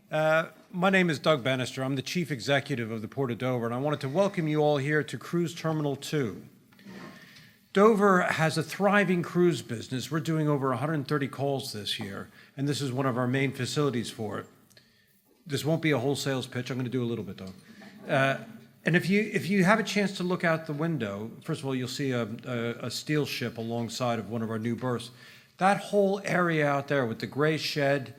My name is Doug Bannister. I'm the Chief Executive of the Port of Dover, and I wanted to welcome you all here to Cruise Terminal 2. Dover has a thriving cruise business. We're doing over 130 calls this year, and this is one of our main facilities for it. This won't be a wholesale pitch. I'm going to do a little bit, though. And if you have a chance to look out the window, first of all, you'll see a steel ship alongside of one of our new berths. That whole area out there with the gray shed,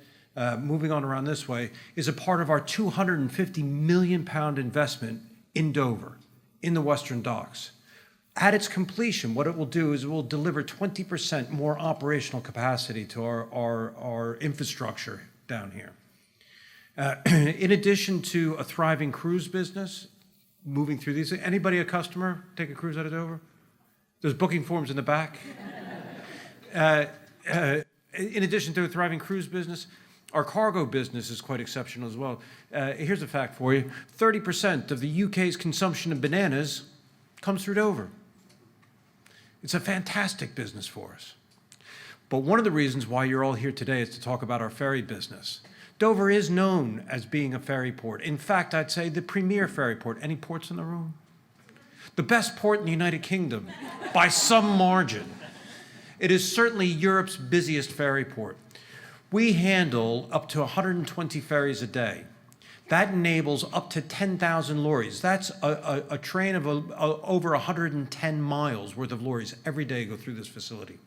moving on around this way, is a part of our 250 million pound investment in Dover, in the Western Docks. At its completion, what it will do is it will deliver 20% more operational capacity to our infrastructure down here. In addition to a thriving cruise business, moving through these, anybody a customer take a cruise out of Dover? There's booking forms in the back. In addition to a thriving cruise business, our cargo business is quite exceptional as well. Here's a fact for you. 30% of the UK's consumption of bananas comes through Dover. It's a fantastic business for us. But one of the reasons why you're all here today is to talk about our ferry business. Dover is known as being a ferry port. In fact, I'd say the premier ferry port. Any ports in the room? The best port in the United Kingdom by some margin. It is certainly Europe's busiest ferry port. We handle up to 120 ferries a day. That enables up to 10,000 lorries. That's a train of over 110 miles worth of lorries every day go through this facility.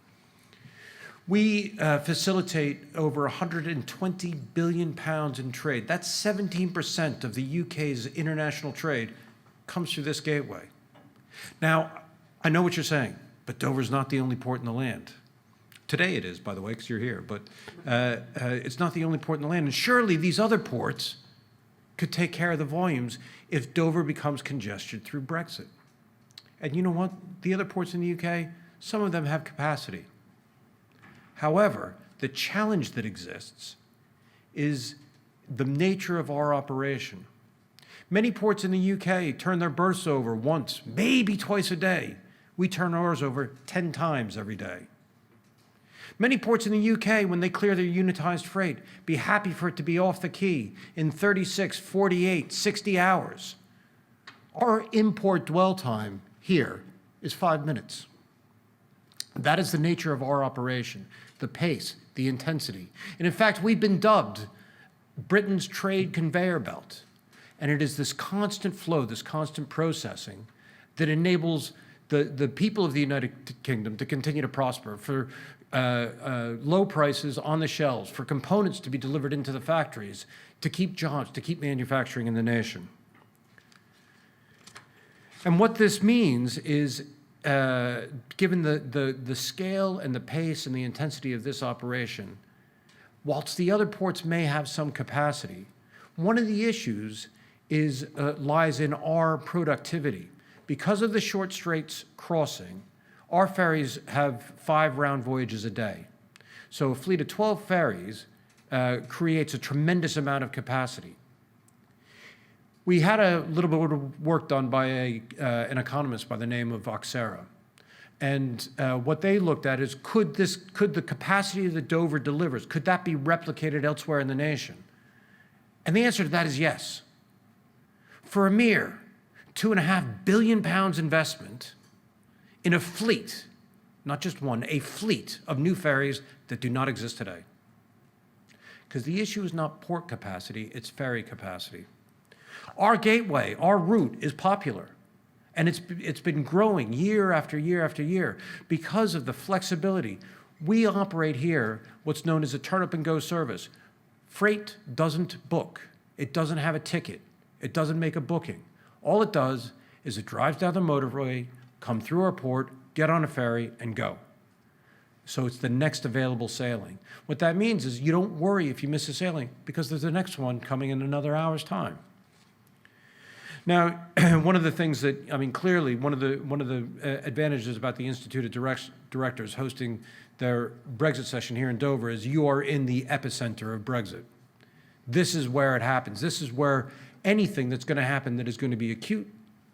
We facilitate over 120 billion pounds in trade. That's 17% of the UK's international trade comes through this gateway. Now, I know what you're saying, but Dover's not the only port in the land. Today it is, by the way, because you're here, but it's not the only port in the land. And surely these other ports could take care of the volumes if Dover becomes congested through Brexit. And you know what? The other ports in the UK, some of them have capacity. However, the challenge that exists is the nature of our operation. Many ports in the UK turn their berths over once, maybe twice a day. We turn ours over 10 times every day. Many ports in the UK, when they clear their unitized freight, be happy for it to be off the quay in 36, 48, 60 hours. Our import dwell time here is 5 minutes. That is the nature of our operation, the pace, the intensity. And in fact, we've been dubbed Britain's trade conveyor belt. And it is this constant flow, this constant processing that enables the people of the United Kingdom to continue to prosper, for low prices on the shelves, for components to be delivered into the factories, to keep jobs, to keep manufacturing in the nation. And what this means is, given the scale and the pace and the intensity of this operation, whilst the other ports may have some capacity, one of the issues lies in our productivity. Because of the short straits crossing, our ferries have 5 round voyages a day. So a fleet of 12 ferries creates a tremendous amount of capacity. We had a little bit of work done by an economist by the name of Oxera. And what they looked at is, could the capacity that Dover delivers, could that be replicated elsewhere in the nation? And the answer to that is yes. For a mere £2.5 billion investment in a fleet, not just one, a fleet of new ferries that do not exist today. Because the issue is not port capacity, it's ferry capacity. Our gateway, our route is popular, and it's been growing year after year after year because of the flexibility. We operate here what's known as a turn-up-and-go service. Freight doesn't book. It doesn't have a ticket. It doesn't make a booking. All it does is it drives down the motorway, come through our port, get on a ferry, and go. So it's the next available sailing. What that means is you don't worry if you miss a sailing, because there's the next one coming in another hour's time. Now, one of the things that, clearly one of the advantages about the Institute of Directors hosting their Brexit session here in Dover is you are in the epicenter of Brexit. This is where it happens. This is where anything that's going to happen that is going to be acute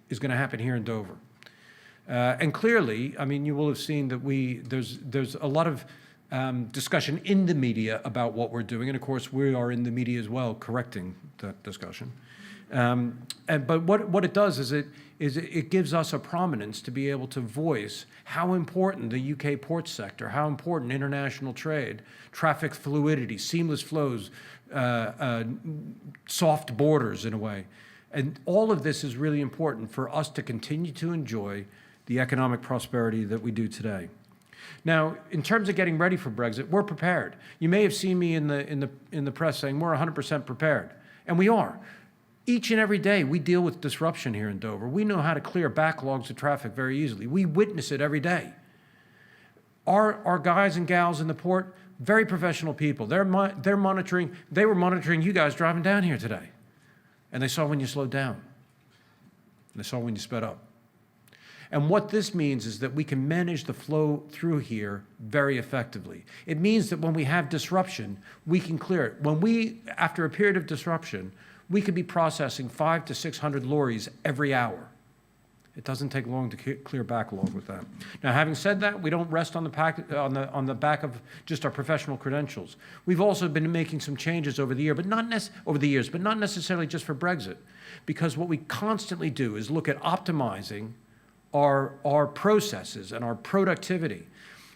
is going to happen here in Dover. And clearly, you will have seen that there's a lot of discussion in the media about what we're doing, and of course we are in the media as well, correcting that discussion. But what it does is it gives us a prominence to be able to voice how important the UK port sector, how important international trade, traffic fluidity, seamless flows, soft borders in a way. And all of this is really important for us to continue to enjoy the economic prosperity that we do today. Now, in terms of getting ready for Brexit, we're prepared. You may have seen me in the press saying we're 100% prepared, and we are. Each and every day, we deal with disruption here in Dover. We know how to clear backlogs of traffic very easily. We witness it every day. Our guys and gals in the port, very professional people. They were monitoring you guys driving down here today. And they saw when you slowed down. And they saw when you sped up. And what this means is that we can manage the flow through here very effectively. It means that when we have disruption, we can clear it. After a period of disruption, we could be processing 500 to 600 lorries every hour. It doesn't take long to clear backlog with that. Now, having said that, we don't rest on the back of just our professional credentials. We've also been making some changes over the years, but not necessarily just for Brexit, because what we constantly do is look at optimizing our processes and our productivity.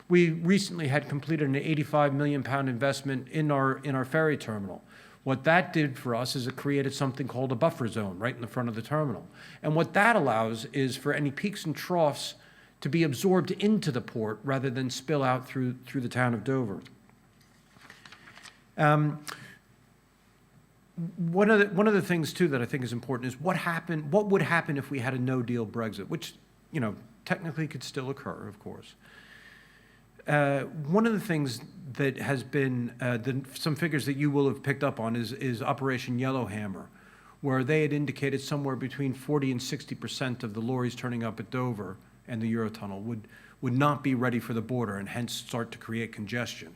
We recently had completed an £85 million investment in our ferry terminal. What that did for us is it created something called a buffer zone right in the front of the terminal. And what that allows is for any peaks and troughs to be absorbed into the port rather than spill out through the town of Dover. One of the things too that I think is important is what would happen if we had a no-deal Brexit, which, technically could still occur, of course. One of the things that has been, some figures that you will have picked up on is Operation Yellowhammer, where they had indicated somewhere between 40 and 60% of the lorries turning up at Dover and the Eurotunnel would not be ready for the border and hence start to create congestion.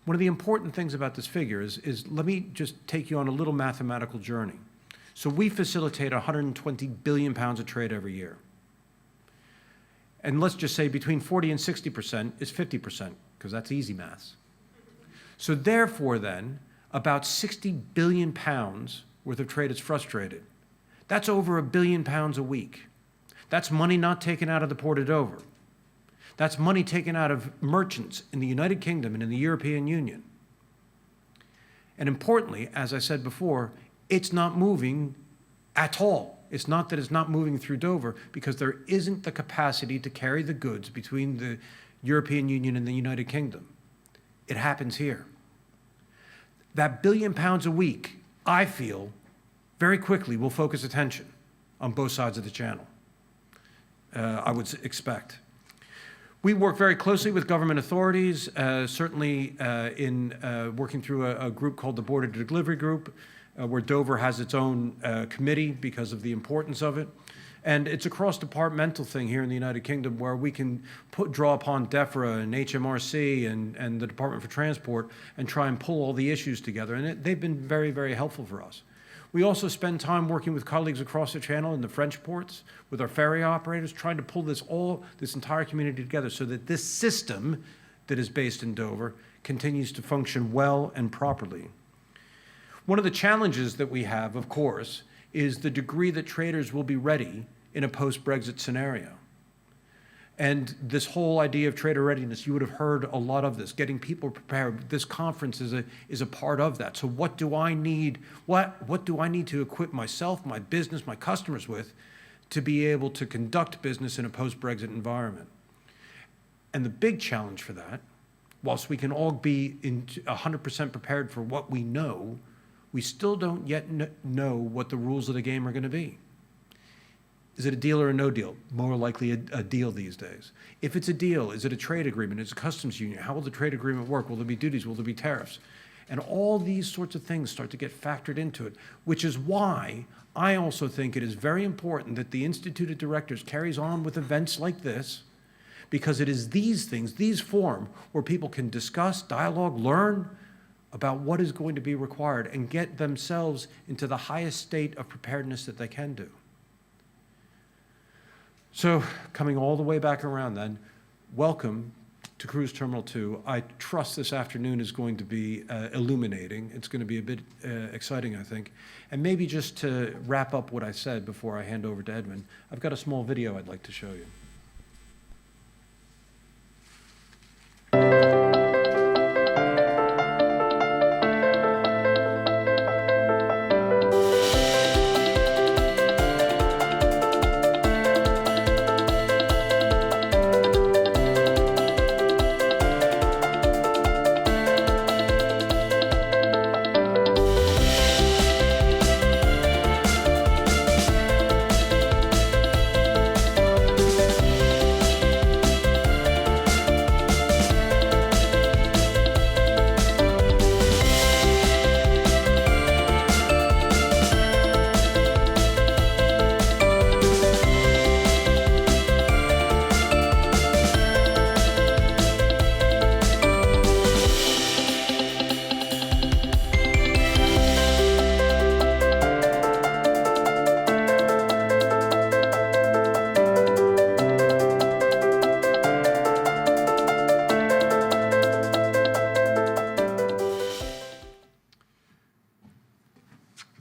One of the important things about this figure is let me just take you on a little mathematical journey. So we facilitate 120 billion pounds of trade every year. And let's just say between 40 and 60% is 50%, because that's easy maths. So therefore then, about 60 billion pounds worth of trade is frustrated. That's over £1 billion a week. That's money not taken out of the Port of Dover. That's money taken out of merchants in the United Kingdom and in the European Union. And importantly, as I said before, it's not moving at all. It's not that it's not moving through Dover, because there isn't the capacity to carry the goods between the European Union and the United Kingdom. It happens here. That £1 billion a week, I feel, very quickly will focus attention on both sides of the channel, I would expect. We work very closely with government authorities, certainly in working through a group called the Border Delivery Group, where Dover has its own committee because of the importance of it. And it's a cross-departmental thing here in the United Kingdom where we can draw upon DEFRA and HMRC and the Department for Transport and try and pull all the issues together. And they've been very, very helpful for us. We also spend time working with colleagues across the channel in the French ports, with our ferry operators, trying to pull this entire community together so that this system that is based in Dover continues to function well and properly. One of the challenges that we have, of course, is the degree that traders will be ready in a post-Brexit scenario. And this whole idea of trader readiness, you would have heard a lot of this, getting people prepared. This conference is a part of that. So what do I need? What do I need to equip myself, my business, my customers with to be able to conduct business in a post-Brexit environment? And the big challenge for that, whilst we can all be 100% prepared for what we know, we still don't yet know what the rules of the game are going to be. Is it a deal or a no deal? More likely a deal these days. If it's a deal, is it a trade agreement? Is it a customs union? How will the trade agreement work? Will there be duties? Will there be tariffs? And all these sorts of things start to get factored into it, which is why I also think it is very important that the Institute of Directors carries on with events like this, because it is these things, these forums, where people can discuss, dialogue, learn about what is going to be required and get themselves into the highest state of preparedness that they can do. So coming all the way back around then, welcome to Cruise Terminal 2. I trust this afternoon is going to be illuminating. It's going to be a bit exciting, I think. And maybe just to wrap up what I said before I hand over to Edwin, I've got a small video I'd like to show you.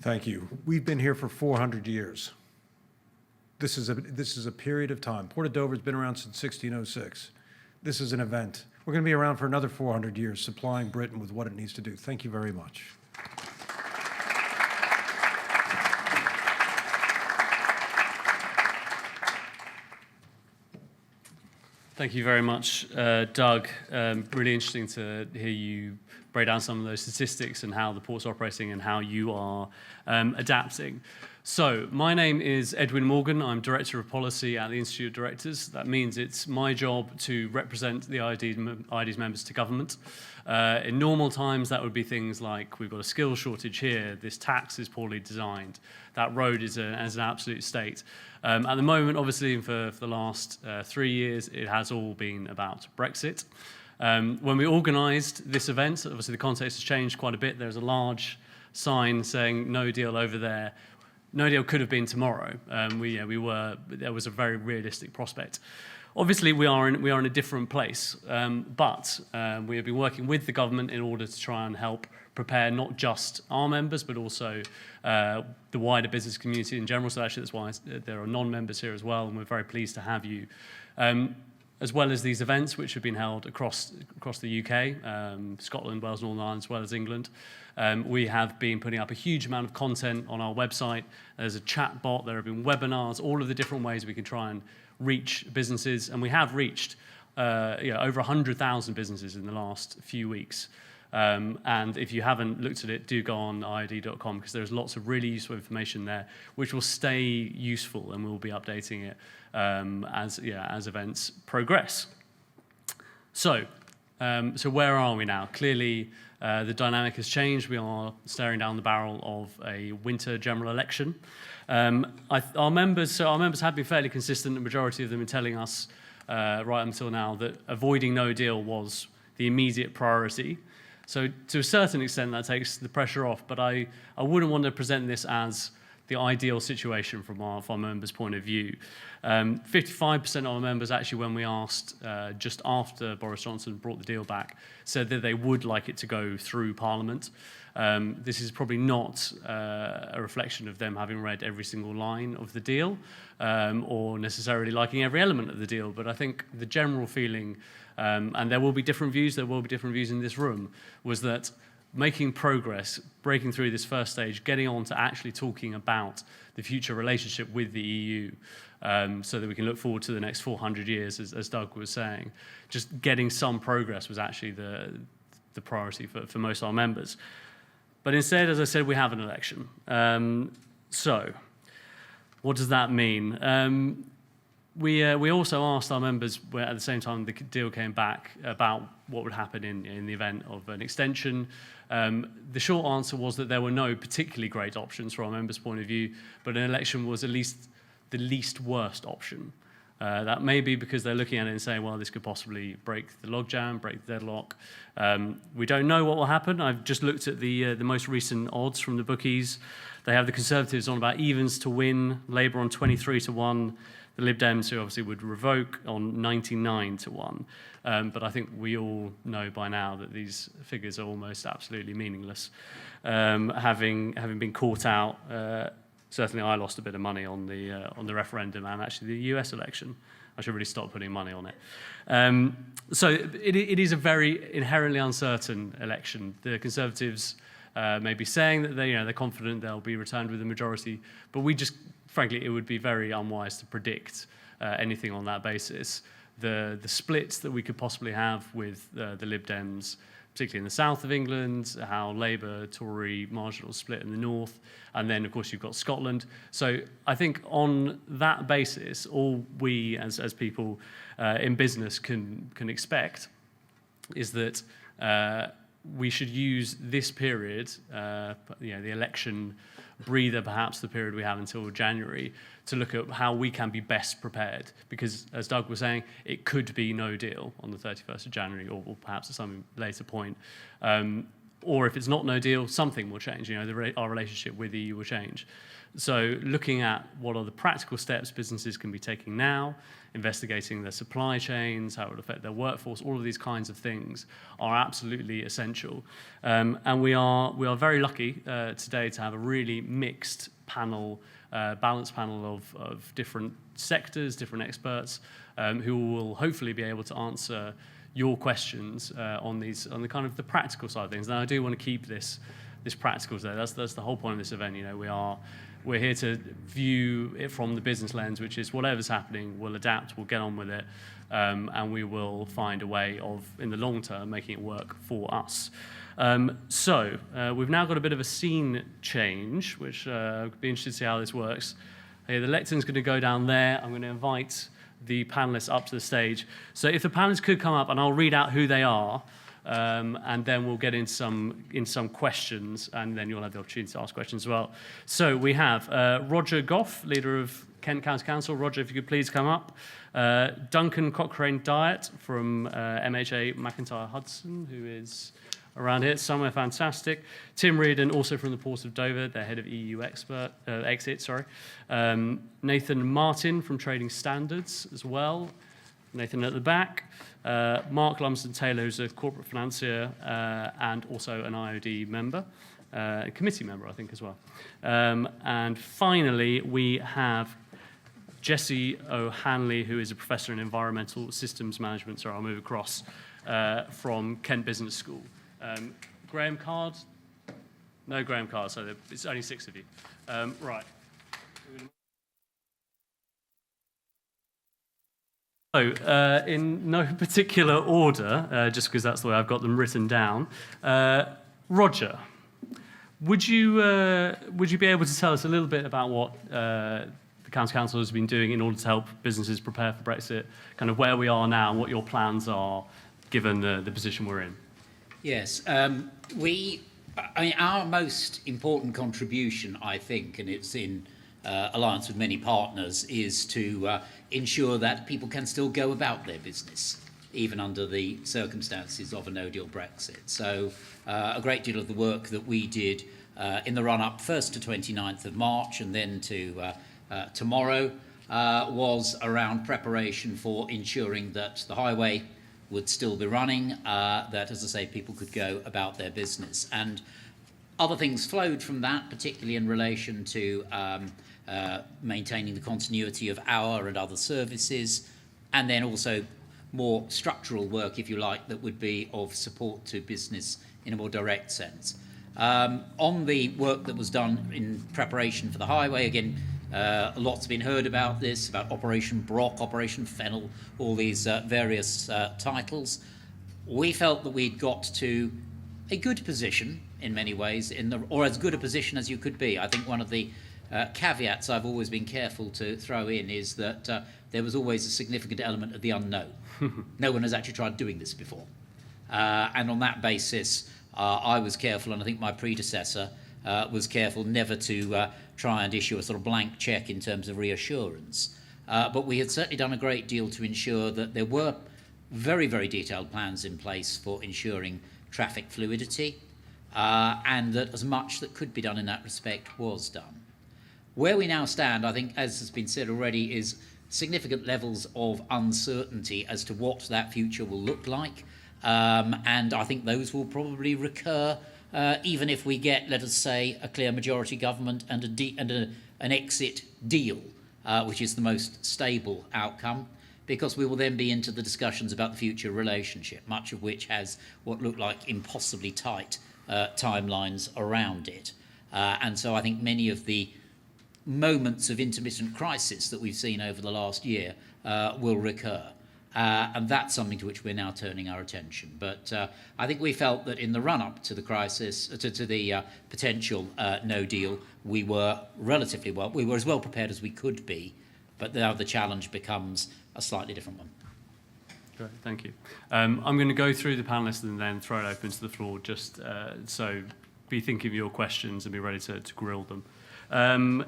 Thank you. We've been here for 400 years. This is a period of time. Port of Dover has been around since 1606. This is an event. We're going to be around for another 400 years, supplying Britain with what it needs to do. Thank you very much. Thank you very much, Doug. Really interesting to hear you break down some of those statistics and how the port's operating and how you are adapting. So, my name is Edwin Morgan. I'm Director of Policy at the Institute of Directors. That means it's my job to represent the IoD's members to government. In normal times, that would be things like, we've got a skills shortage here, this tax is poorly designed, that road is an absolute state. At the moment, obviously, for the last 3 years, it has all been about Brexit. When we organised this event, obviously the context has changed quite a bit. There's a large sign saying no deal over there. No deal could have been tomorrow. There was a very realistic prospect. Obviously, we are in a different place, but we have been working with the government in order to try and help prepare not just our members, but also the wider business community in general. So actually, that's why there are non-members here as well, and we're very pleased to have you. As well as these events, which have been held across the UK, Scotland, Wales, Northern Ireland, as well as England. We have been putting up a huge amount of content on our website. There's a chat bot, there have been webinars, all of the different ways we can try and reach businesses. And we have reached over 100,000 businesses in the last few weeks. And if you haven't looked at it, do go on IoD.com, because there's lots of really useful information there, which will stay useful, and we'll be updating it as events progress. So where are we now? Clearly, the dynamic has changed. We are staring down the barrel of a winter general election. Our members have been fairly consistent, the majority of them in telling us right until now that avoiding no deal was the immediate priority. So to a certain extent, that takes the pressure off, but I wouldn't want to present this as the ideal situation from our members' point of view. 55% of our members, actually, when we asked just after Boris Johnson brought the deal back, said that they would like it to go through Parliament. This is probably not a reflection of them having read every single line of the deal or necessarily liking every element of the deal, but I think the general feeling, and there will be different views in this room, was that making progress, breaking through this first stage, getting on to actually talking about the future relationship with the EU, so that we can look forward to the next 400 years, as Doug was saying. Just getting some progress was actually the priority for most of our members. But instead, as I said, we have an election. So what does that mean? We also asked our members, at the same time the deal came back, about what would happen in the event of an extension. The short answer was that there were no particularly great options from our members' point of view, but an election was at least the least worst option. That may be because they're looking at it and saying, well, this could possibly break the logjam, break the deadlock. We don't know what will happen. I've just looked at the most recent odds from the bookies. They have the Conservatives on about evens to win, Labour on 23 to 1, the Lib Dems, who obviously would revoke on 99 to 1. But I think we all know by now that these figures are almost absolutely meaningless. Having been caught out, certainly I lost a bit of money on the referendum and actually the US election. I should really stop putting money on it. So it is a very inherently uncertain election. The Conservatives may be saying that they're confident they'll be returned with a majority, but frankly, it would be very unwise to predict anything on that basis. The splits that we could possibly have with the Lib Dems, particularly in the south of England, how Labour, Tory, marginal split in the north, and then, of course, you've got Scotland. So I think on that basis, all we as people in business can expect is that we should use this period, the election breather, perhaps the period we have until January, to look at how we can be best prepared. Because, as Doug was saying, it could be no deal on the 31st of January, or perhaps at some later point. Or if it's not no deal, something will change. Our relationship with the EU will change. So looking at what are the practical steps businesses can be taking now, investigating their supply chains, how it will affect their workforce, all of these kinds of things are absolutely essential. And we are very lucky today to have a really mixed panel, balanced panel of different sectors, different experts, who will hopefully be able to answer your questions on the kind of the practical side of things. Now, I do want to keep this practical today. That's the whole point of this event. We're here to view it from the business lens, which is whatever's happening, we'll adapt, we'll get on with it, and we will find a way of, in the long term, making it work for us. So we've now got a bit of a scene change, which I'll be interested to see how this works. The lectern's going to go down there. I'm going to invite the panelists up to the stage. So if the panelists could come up, and I'll read out who they are, and then we'll get in some questions, and then you'll have the opportunity to ask questions as well. So we have Roger Goff, leader of Kent County Council. Roger, if you could please come up. Duncan Cochrane-Diet from MHA McIntyre Hudson, who is around here somewhere, fantastic. Tim Reardon, also from the Port of Dover, their head of EU exit. Nathan Martin from Trading Standards as well. Nathan at the back. Mark Lumsden-Taylor, who's a corporate financier and also an IoD member, a committee member, I think, as well. And finally, we have Jesse O'Hanley, who is a professor in environmental systems management. Sorry, I'll move across from Kent Business School. Graham Card? No Graham Card, so it's only 6 of you. Right. So, in no particular order, just because that's the way I've got them written down, Roger, would you be able to tell us a little bit about what the County Council has been doing in order to help businesses prepare for Brexit, kind of where we are now and what your plans are, given the position we're in? Yes, our most important contribution, I think, and it's in alliance with many partners, is to ensure that people can still go about their business, even under the circumstances of a no-deal Brexit. So a great deal of the work that we did in the run-up first to 29th of March and then to tomorrow was around preparation for ensuring that the highway would still be running, that, as I say, people could go about their business. And other things flowed from that, particularly in relation to maintaining the continuity of our and other services, and then also more structural work, if you like, that would be of support to business in a more direct sense. On the work that was done in preparation for the highway, again, a lot's been heard about this, about Operation Brock, Operation Fennel, all these various titles. We felt that we'd got to a good position in many ways, or as good a position as you could be. I think one of the caveats I've always been careful to throw in is that there was always a significant element of the unknown. No one has actually tried doing this before. And on that basis, I was careful, and I think my predecessor was careful never to try and issue a sort of blank check in terms of reassurance. But we had certainly done a great deal to ensure that there were very, very detailed plans in place for ensuring traffic fluidity, and that as much that could be done in that respect was done. Where we now stand, I think, as has been said already, is significant levels of uncertainty as to what that future will look like. And I think those will probably recur even if we get, let us say, a clear majority government and an exit deal, which is the most stable outcome, because we will then be into the discussions about the future relationship, much of which has what look like impossibly tight timelines around it. And so I think many of the moments of intermittent crisis that we've seen over the last year will recur. And that's something to which we're now turning our attention. But I think we felt that in the run-up to the crisis, to the potential no deal, we were relatively well. We were as well prepared as we could be, but now the challenge becomes a slightly different one. Great, thank you. I'm going to go through the panelists and then throw it open to the floor, just so be thinking of your questions and be ready to grill them.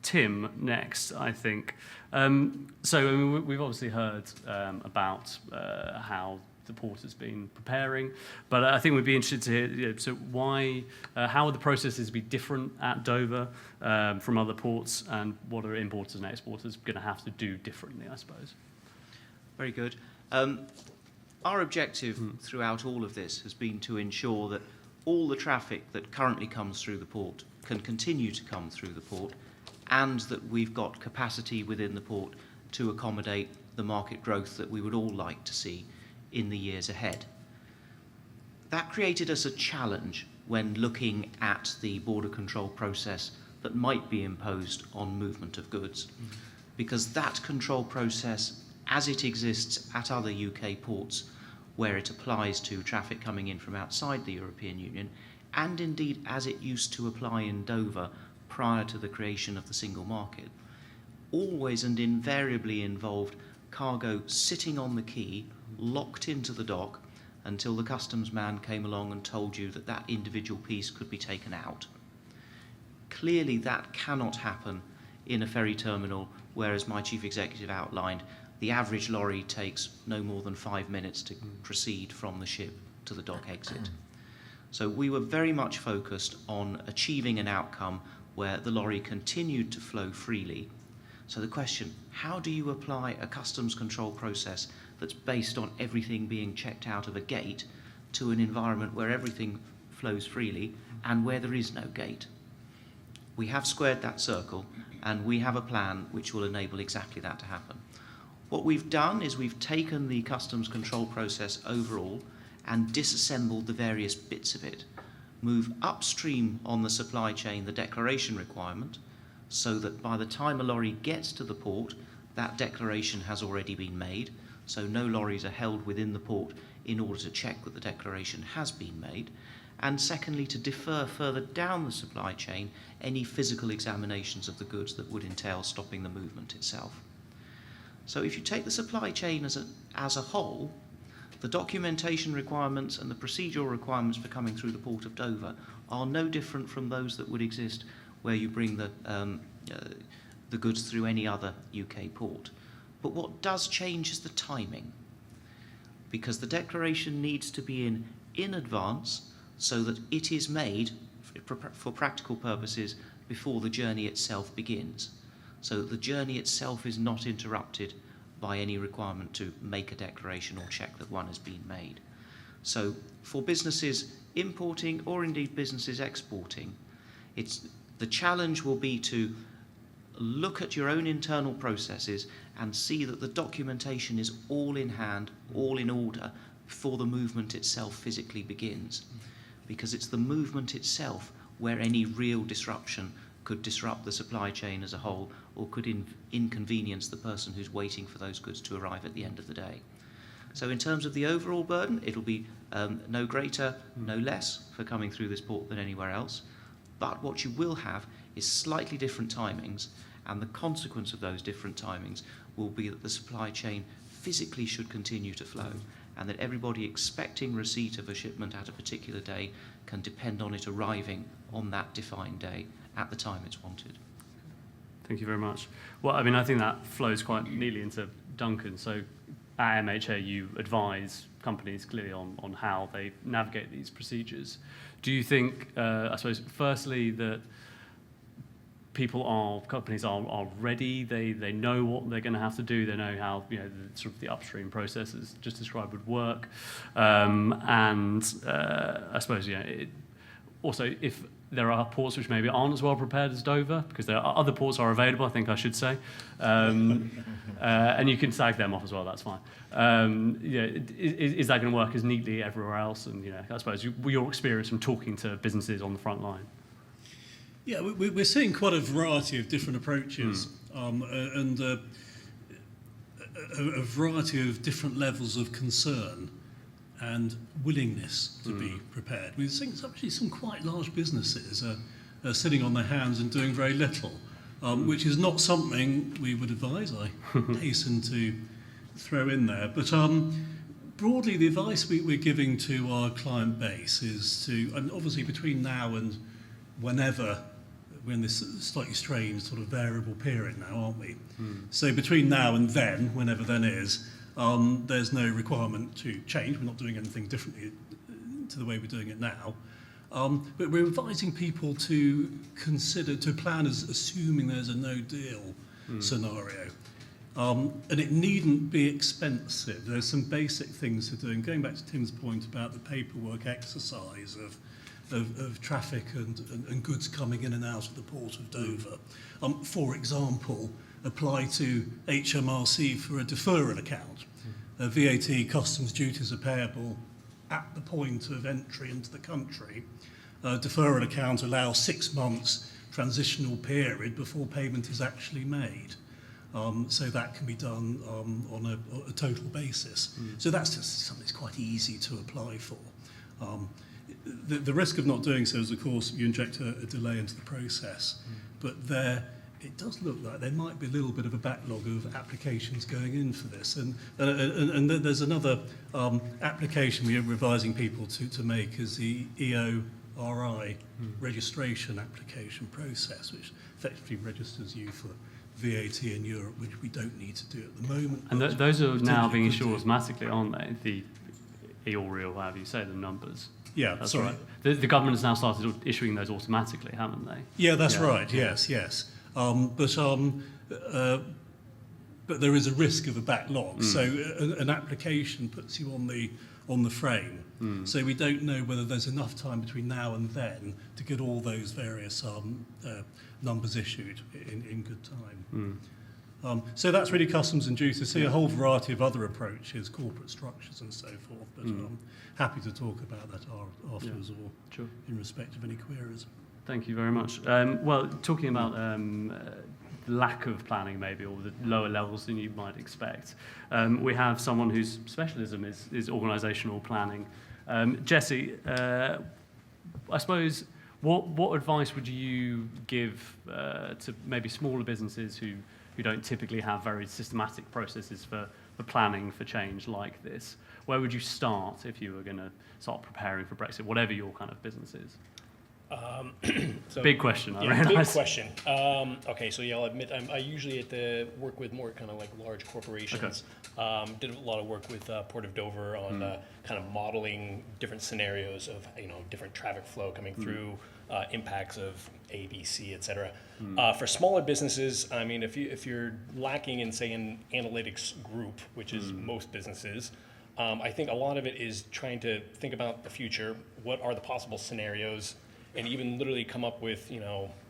Tim, next, I think. We've obviously heard about how the port has been preparing, but I think we'd be interested to hear, so why, how would the processes be different at Dover from other ports, and what are importers and exporters going to have to do differently, I suppose? Very good. Our objective throughout all of this has been to ensure that all the traffic that currently comes through the port can continue to come through the port, and that we've got capacity within the port to accommodate the market growth that we would all like to see in the years ahead. That created us a challenge when looking at the border control process that might be imposed on movement of goods, because that control process, as it exists at other UK ports where it applies to traffic coming in from outside the European Union, and indeed as it used to apply in Dover prior to the creation of the single market, always and invariably involved cargo sitting on the quay, locked into the dock, until the customs man came along and told you that that individual piece could be taken out. Clearly that cannot happen in a ferry terminal where, as my chief executive outlined, the average lorry takes no more than 5 minutes to proceed from the ship to the dock exit. So we were very much focused on achieving an outcome where the lorry continued to flow freely. So the question, how do you apply a customs control process that's based on everything being checked out of a gate to an environment where everything flows freely and where there is no gate? We have squared that circle, and we have a plan which will enable exactly that to happen. What we've done is we've taken the customs control process overall and disassembled the various bits of it, move upstream on the supply chain the declaration requirement, so that by the time a lorry gets to the port, that declaration has already been made, so no lorries are held within the port in order to check that the declaration has been made. And secondly, to defer further down the supply chain any physical examinations of the goods that would entail stopping the movement itself. So if you take the supply chain as a whole, the documentation requirements and the procedural requirements for coming through the port of Dover are no different from those that would exist where you bring the goods through any other UK port. But what does change is the timing, because the declaration needs to be in advance so that it is made for practical purposes before the journey itself begins, so that the journey itself is not interrupted by any requirement to make a declaration or check that one has been made. So for businesses importing or indeed businesses exporting, the challenge will be to look at your own internal processes and see that the documentation is all in hand, all in order, before the movement itself physically begins. Because it's the movement itself where any real disruption could disrupt the supply chain as a whole, or could inconvenience the person who's waiting for those goods to arrive at the end of the day. So in terms of the overall burden, it'll be no greater, no less for coming through this port than anywhere else. But what you will have is slightly different timings, and the consequence of those different timings will be that the supply chain physically should continue to flow, and that everybody expecting receipt of a shipment at a particular day can depend on it arriving on that defined day at the time it's wanted. Thank you very much. Well, I mean, I think that flows quite neatly into Duncan. So at MHA, you advise companies clearly on how they navigate these procedures. Do you think, I suppose, firstly, that companies are ready. They know what they're going to have to do. They know how the upstream processes just described would work, and I suppose also if there are ports which maybe aren't as well prepared as Dover, because there are other ports are available, I think I should say, and you can slag them off as well. That's fine. Is that going to work as neatly everywhere else? And I suppose your experience from talking to businesses on the front line. Yeah, we're seeing quite a variety of different approaches, and a variety of different levels of concern and willingness to be prepared. We're seeing actually some quite large businesses are sitting on their hands and doing very little, which is not something we would advise. I hasten to throw in there. But broadly, the advice we're giving to our client base is to, and obviously between now and whenever, we're in this slightly strange sort of variable period now, aren't we? So between now and then, whenever then is, there's no requirement to change. We're not doing anything differently to the way we're doing it now. But we're advising people to consider, to plan as assuming there's a no-deal scenario. And it needn't be expensive. There's some basic things to do. And going back to Tim's point about the paperwork exercise of traffic and goods coming in and out of the port of Dover. For example, apply to HMRC for a deferral account. VAT customs duties are payable at the point of entry into the country. Deferral account allows 6 months transitional period before payment is actually made. So that can be done on a total basis. So that's just something that's quite easy to apply for. The risk of not doing so is, of course, you inject a delay into the process. But it does look like there might be a little bit of a backlog of applications going in for this. And there's another application we're advising people to make is the EORI registration application process, which effectively registers you for VAT in Europe, which we don't need to do at the moment. And those are now being issued automatically, aren't they? The EORI, or however you say the numbers. Yeah, that's sorry. right. The government has now started issuing those automatically, haven't they? Yeah, that's right. Yes. But there is a risk of a backlog. So an application puts you on the frame. So we don't know whether there's enough time between now and then to get all those various numbers issued in good time. So that's really customs and duties. See a whole variety of other approaches, corporate structures and so forth. But happy to talk about that afterwards or in respect of any queries. Thank you very much. Well, talking about lack of planning maybe, or the lower levels than you might expect, we have someone whose specialism is organisational planning. Jesse, I suppose, what advice would you give to maybe smaller businesses who don't typically have very systematic processes for planning for change like this? Where would you start if you were going to start preparing for Brexit, whatever your kind of business is? So, big question, I yeah, realize. big question. Okay, so yeah, I'll admit I usually work with more kind of like large corporations. Okay. Did a lot of work with Port of Dover on kind of modeling different scenarios of different traffic flow coming through, impacts of A, B, C, et cetera. For smaller businesses, I mean, if you're lacking in, say, an analytics group, which is most businesses, I think a lot of it is trying to think about the future. What are the possible scenarios? And even literally come up with,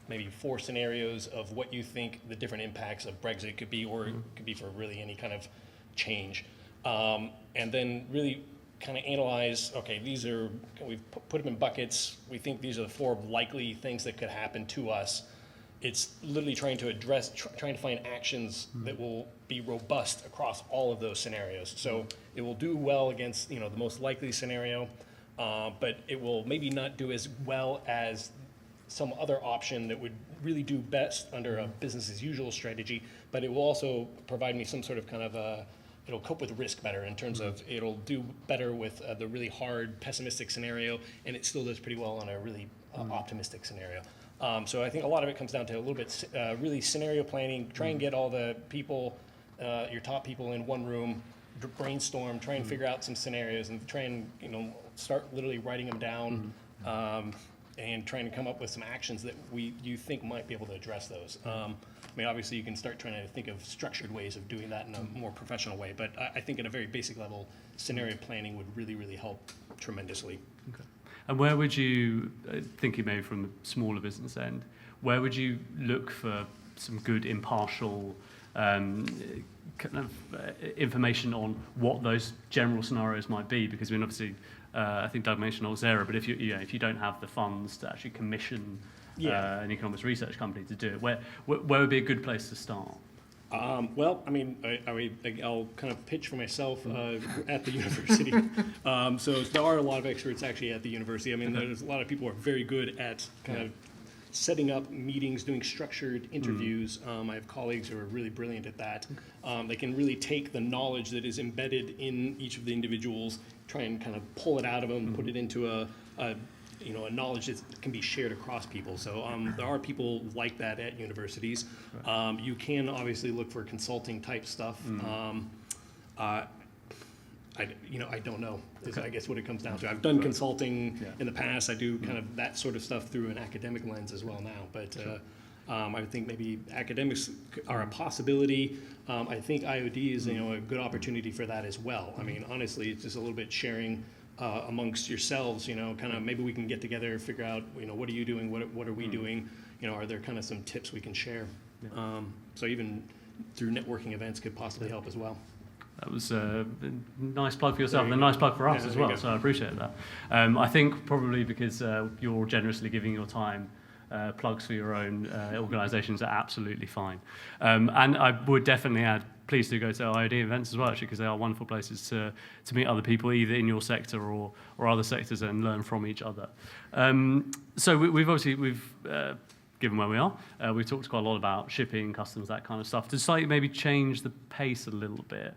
maybe 4 scenarios of what you think the different impacts of Brexit could be, or it could be for really any kind of change. And then really kind of analyze, okay, we've put them in buckets. We think these are the 4 likely things that could happen to us. It's literally trying to find actions that will be robust across all of those scenarios. So it will do well against, the most likely scenario, but it will maybe not do as well as some other option that would really do best under a business as usual strategy, but it will also provide me some sort of kind of it'll cope with risk better in terms of it'll do better with the really hard pessimistic scenario, and it still does pretty well on a really optimistic scenario. So I think a lot of it comes down to a little bit really scenario planning, try and get all the people, your top people in one room, brainstorm, try and figure out some scenarios and try and, start literally writing them down. and trying to come up with some actions that you think might be able to address those. I mean, obviously, you can start trying to think of structured ways of doing that in a more professional way, but I think at a very basic level, scenario planning would really, really help tremendously. Okay. And where would you, thinking maybe from the smaller business end, where would you look for some good impartial information on what those general scenarios might be? Because I mean, obviously, I think Doug mentioned Auxera, but if if you don't have the funds to actually commission an economics research company to do it, where would be a good place to start? Well, I mean, I'll kind of pitch for myself at the university. So there are a lot of experts actually at the university. I mean, there's a lot of people who are very good at kind of setting up meetings, doing structured interviews. I have colleagues who are really brilliant at that. They can really take the knowledge that is embedded in each of the individuals, try and kind of pull it out of them, put it into a knowledge that can be shared across people. So there are people like that at universities. You can obviously look for consulting type stuff. I don't know, is I guess what it comes down to. I've done consulting in the past. I do kind of that sort of stuff through an academic lens as well now. But I think maybe academics are a possibility. I think IoD is a good opportunity for that as well. I mean, honestly, it's just a little bit sharing amongst yourselves. Kind of maybe we can get together, figure out what are you doing, what are we doing. Are there kind of some tips we can share? So even through networking events could possibly help as well. That was a nice plug for yourself and a nice plug for us as well, so I appreciate that. I think probably because you're generously giving your time, plugs for your own organisations are absolutely fine. And I would definitely add, please do go to IoD events as well, actually, because they are wonderful places to meet other people, either in your sector or other sectors, and learn from each other. So we've given where we are, we've talked quite a lot about shipping, customs, that kind of stuff. To slightly maybe change the pace a little bit,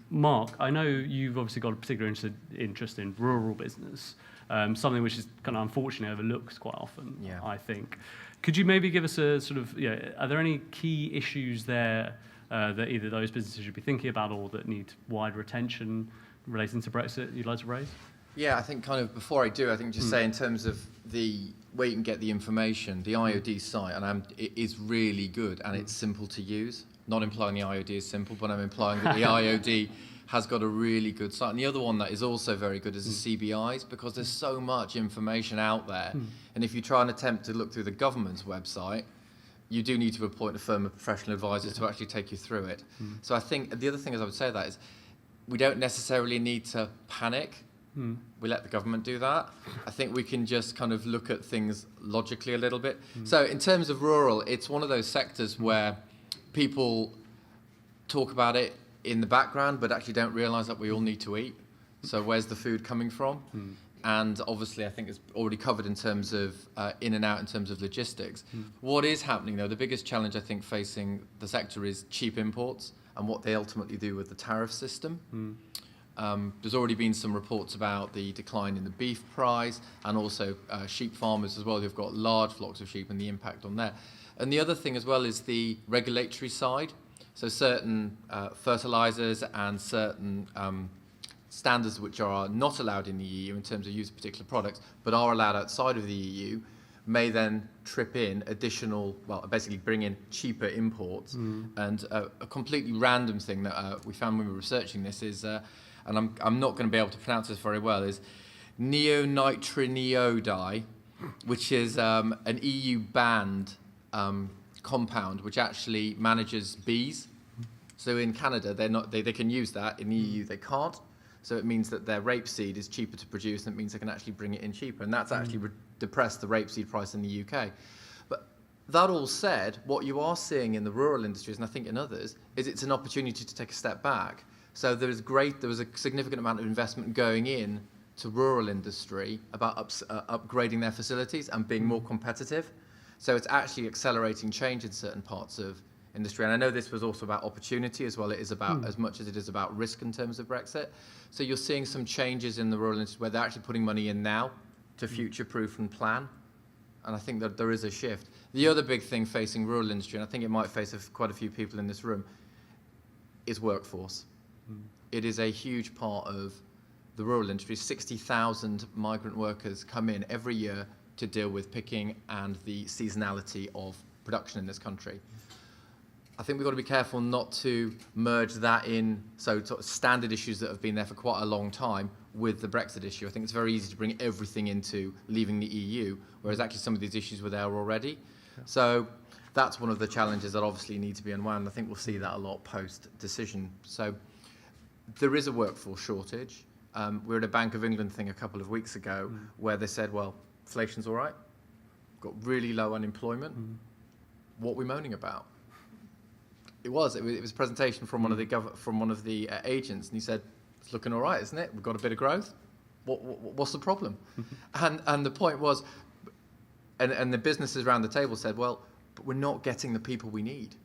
Mark, I know you've obviously got a particular interest in rural business, something which is kind of unfortunately overlooked quite often, I think. Could you maybe give us a sort of, are there any key issues there that either those businesses should be thinking about or that need wider attention relating to Brexit you'd like to raise? Yeah, I think kind of before I do, I think just say in terms of the where you can get the information, the IoD site, and it is really good and it's simple to use. Not implying the IoD is simple, but I'm implying that the IoD has got a really good site. And the other one that is also very good is the CBIs, because there's so much information out there. And if you try and attempt to look through the government's website, you do need to appoint a firm of professional advisors to actually take you through it. So I think the other thing is I would say that is we don't necessarily need to panic. We let the government do that. I think we can just kind of look at things logically a little bit. So in terms of rural, it's one of those sectors where people talk about it in the background, but actually don't realise that we all need to eat. So where's the food coming from? And obviously, I think it's already covered in terms of in and out in terms of logistics. What is happening, though, the biggest challenge I think facing the sector is cheap imports and what they ultimately do with the tariff system. There's already been some reports about the decline in the beef price and also sheep farmers as well who've got large flocks of sheep and the impact on that. And the other thing as well is the regulatory side. So certain fertilisers and certain standards which are not allowed in the EU in terms of use of particular products, but are allowed outside of the EU, may then trip in additional, well, basically bring in cheaper imports. And a completely random thing that we found when we were researching this is, and I'm not going to be able to pronounce this very well, is neonitriniodide, which is an EU banned compound which actually manages bees. So in Canada, they can use that. In the EU, they can't. So it means that their rapeseed is cheaper to produce, and it means they can actually bring it in cheaper. And that's actually depressed the rapeseed price in the UK. But that all said, what you are seeing in the rural industries, and I think in others, is it's an opportunity to take a step back. So there was a significant amount of investment going in to rural industry about upgrading their facilities and being more competitive. So it's actually accelerating change in certain parts of industry. And I know this was also about opportunity as well. It is about as much as it is about risk in terms of Brexit. So you're seeing some changes in the rural industry where they're actually putting money in now to future-proof and plan. And I think that there is a shift. The other big thing facing rural industry, and I think it might face quite a few people in this room, is workforce. It is a huge part of the rural industry. 60,000 migrant workers come in every year to deal with picking and the seasonality of production in this country. I think we've got to be careful not to merge that in, so sort of standard issues that have been there for quite a long time with the Brexit issue. I think it's very easy to bring everything into leaving the EU, whereas actually some of these issues were there already. Yeah. So that's one of the challenges that obviously need to be unwound. I think we'll see that a lot post-decision. So there is a workforce shortage. We were at a Bank of England thing a couple of weeks ago where they said, well, inflation's all right, got really low unemployment. What are we moaning about? It was a presentation from one of the agents, and he said, "It's looking all right, isn't it? We've got a bit of growth. What's the problem?" and the point was, and the businesses around the table said, "Well, but we're not getting the people we need.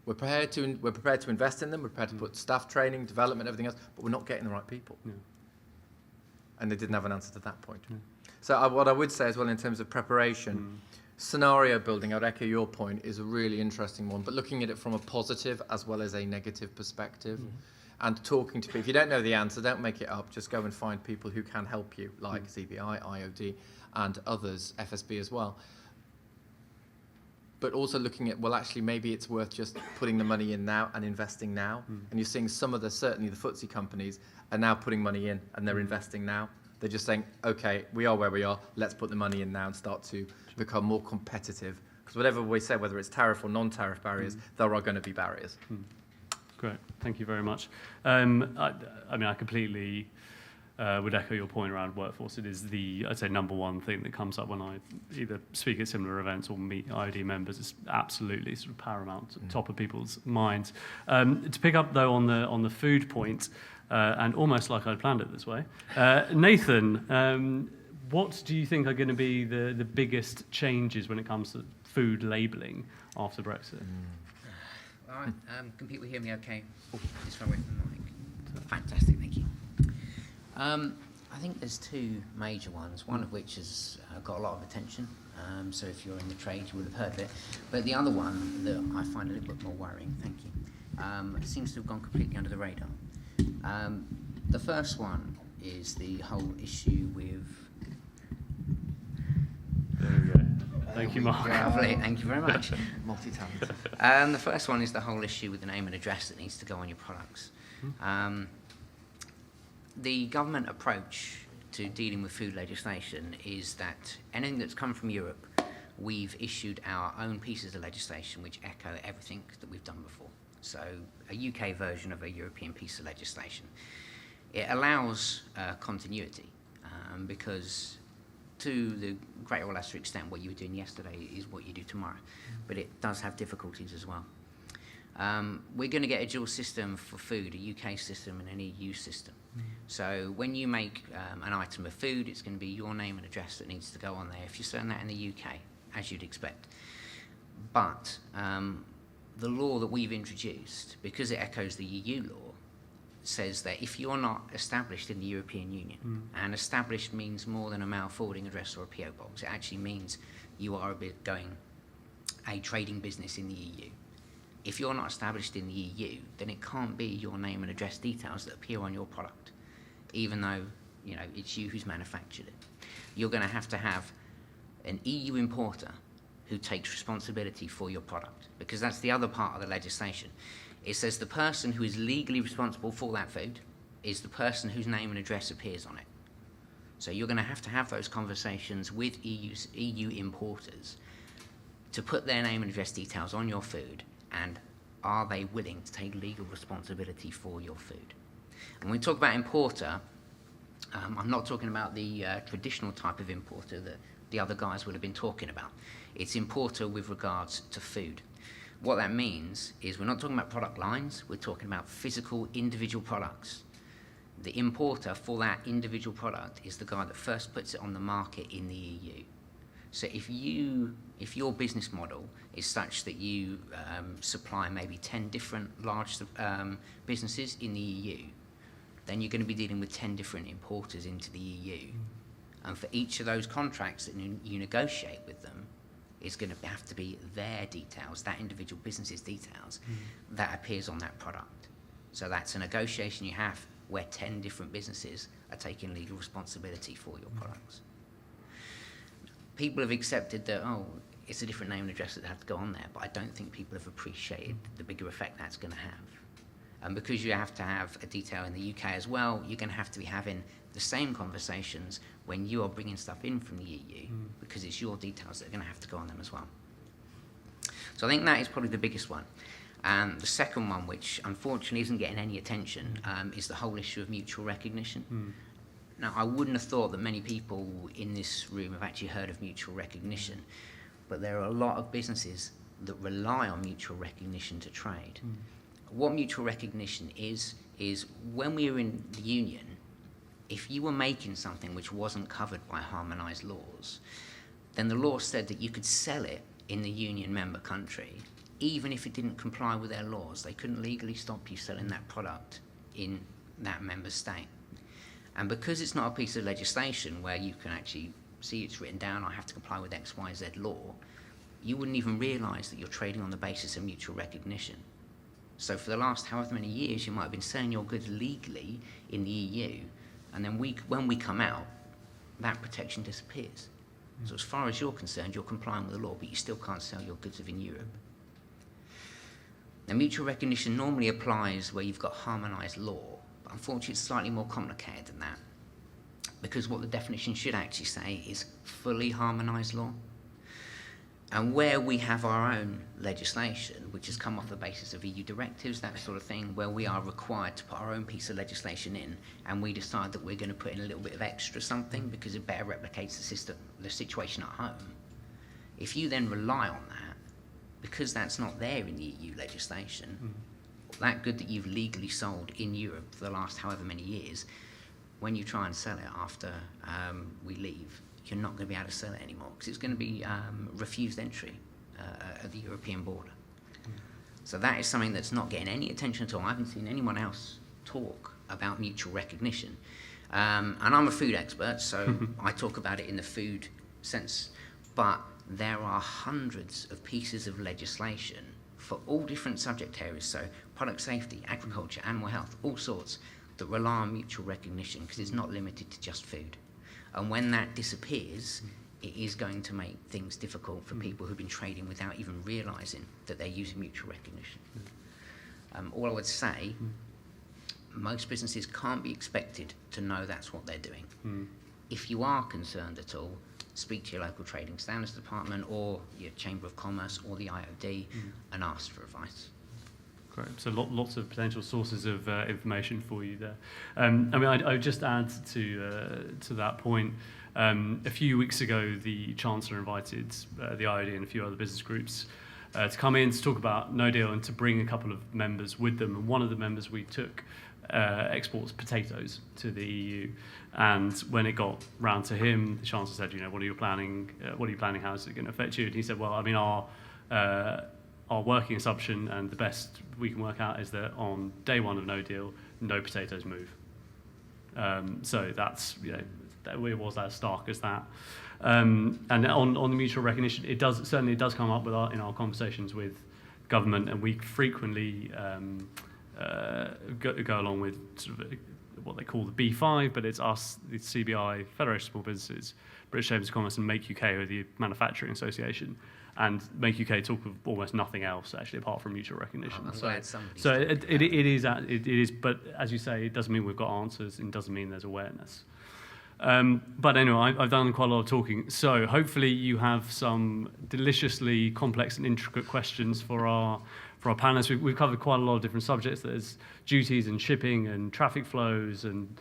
We're prepared to invest in them. We're prepared to put staff training, development, everything else, but we're not getting the right people." Yeah. And they didn't have an answer to that point. Yeah. So what I would say as well in terms of preparation. Scenario building, I'd echo your point, is a really interesting one, but looking at it from a positive as well as a negative perspective and talking to people. If you don't know the answer, don't make it up. Just go and find people who can help you, like CBI, IoD, and others, FSB as well. But also looking at, well, actually, maybe it's worth just putting the money in now and investing now. And you're seeing some of certainly the FTSE companies are now putting money in and they're investing now. They're just saying, okay, we are where we are, let's put the money in now and start to become more competitive. Because whatever we say, whether it's tariff or non-tariff barriers, there are going to be barriers. Great, thank you very much. I mean, I completely would echo your point around workforce. It is I'd say, number one thing that comes up when I either speak at similar events or meet IoD members. It's absolutely sort of paramount, top of people's minds. To pick up, though, on the food point, and almost like I'd planned it this way. Nathan, what do you think are going to be the biggest changes when it comes to food labelling after Brexit? All right, can people hear me okay? Oh, just far away from the mic. Fantastic, thank you. I think there's two major ones, one of which has got a lot of attention. So if you're in the trade, you would have heard of it. But the other one that I find a little bit more worrying, thank you, seems to have gone completely under the radar. The first one is the whole issue with... There we go. Thank you, Mark. Lovely, thank you very much. Multi-talented. The first one is the whole issue with the name and address that needs to go on your products. The government approach to dealing with food legislation is that anything that's come from Europe, we've issued our own pieces of legislation which echo everything that we've done before. So a UK version of a European piece of legislation. It allows continuity because to the greater or lesser extent what you were doing yesterday is what you do tomorrow, but it does have difficulties as well. We're going to get a dual system for food, a UK system and an EU system. So when you make an item of food, it's going to be your name and address that needs to go on there if you're selling that in the UK, as you'd expect. But the law that we've introduced, because it echoes the EU law, says that if you're not established in the European Union, and established means more than a mail forwarding address or a PO box, it actually means you are a trading business in the EU. If you're not established in the EU, then it can't be your name and address details that appear on your product, even though it's you who's manufactured it. You're going to have an EU importer who takes responsibility for your product, because that's the other part of the legislation. It says the person who is legally responsible for that food is the person whose name and address appears on it. So you're going to have those conversations with EU importers to put their name and address details on your food, and are they willing to take legal responsibility for your food? And when we talk about importer, I'm not talking about the traditional type of importer that the other guys would have been talking about. It's importer with regards to food. What that means is we're not talking about product lines, we're talking about physical individual products. The importer for that individual product is the guy that first puts it on the market in the EU. So if your business model is such that you supply maybe 10 different large businesses in the EU, then you're going to be dealing with 10 different importers into the EU. And for each of those contracts that you negotiate with them, it's going to have to be their details, that individual business's details, that appears on that product. So that's a negotiation you have where 10 different businesses are taking legal responsibility for your products. people have accepted that, oh, it's a different name and address that have to go on there, but I don't think people have appreciated the bigger effect that's going to have. And because you have to have a detail in the UK as well, you're going to have to be having the same conversations when you are bringing stuff in from the EU, because it's your details that are going to have to go on them as well. So I think that is probably the biggest one. And the second one, which unfortunately isn't getting any attention, is the whole issue of mutual recognition. Now, I wouldn't have thought that many people in this room have actually heard of mutual recognition, but there are a lot of businesses that rely on mutual recognition to trade. What mutual recognition is when we were in the Union, if you were making something which wasn't covered by harmonised laws, then the law said that you could sell it in the Union member country, even if it didn't comply with their laws. They couldn't legally stop you selling that product in that member state. And because it's not a piece of legislation where you can actually see it's written down, I have to comply with X, Y, Z law, you wouldn't even realise that you're trading on the basis of mutual recognition. So for the last however many years, you might have been selling your goods legally in the EU, and then when we come out, that protection disappears. So as far as you're concerned, you're complying with the law, but you still can't sell your goods within Europe. Now, mutual recognition normally applies where you've got harmonised law, but unfortunately it's slightly more complicated than that, because what the definition should actually say is fully harmonised law. And where we have our own legislation, which has come off the basis of EU directives, that sort of thing, where we are required to put our own piece of legislation in, and we decide that we're going to put in a little bit of extra something because it better replicates the situation at home. If you then rely on that, because that's not there in the EU legislation, that good that you've legally sold in Europe for the last however many years, when you try and sell it after we leave, you're not going to be able to sell it anymore because it's going to be refused entry at the European border. So that is something that's not getting any attention at all. I haven't seen anyone else talk about mutual recognition. And I'm a food expert, so I talk about it in the food sense. But there are hundreds of pieces of legislation for all different subject areas, so product safety, agriculture, animal health, all sorts, that rely on mutual recognition because it's not limited to just food. And when that disappears, it is going to make things difficult for people who've been trading without even realising that they're using mutual recognition. All I would say, most businesses can't be expected to know that's what they're doing. If you are concerned at all, speak to your local trading standards department or your Chamber of Commerce or the IoD and ask for advice. Great. So lots of potential sources of information for you there. I mean, I would just add to that point. A few weeks ago, the Chancellor invited the IoD and a few other business groups to come in to talk about No Deal and to bring a couple of members with them. And one of the members we took exports potatoes to the EU. And when it got round to him, the Chancellor said, what are you planning? How is it going to affect you? And he said, well, I mean, our working assumption and the best we can work out is that on day one of No Deal, no potatoes move. So that's, it was as stark as that. And on the mutual recognition, it does come up in our conversations with government, and we frequently go along with sort of what they call the B5, but it's us, the CBI, Federation of Small Businesses, British Chambers of Commerce, and Make UK, or the Manufacturing Association. And Make UK talk of almost nothing else actually apart from mutual recognition. So it is, but as you say, it doesn't mean we've got answers, and doesn't mean there's awareness. But anyway, I've done quite a lot of talking. So hopefully you have some deliciously complex and intricate questions for our panelists. We've covered quite a lot of different subjects. There's duties and shipping and traffic flows and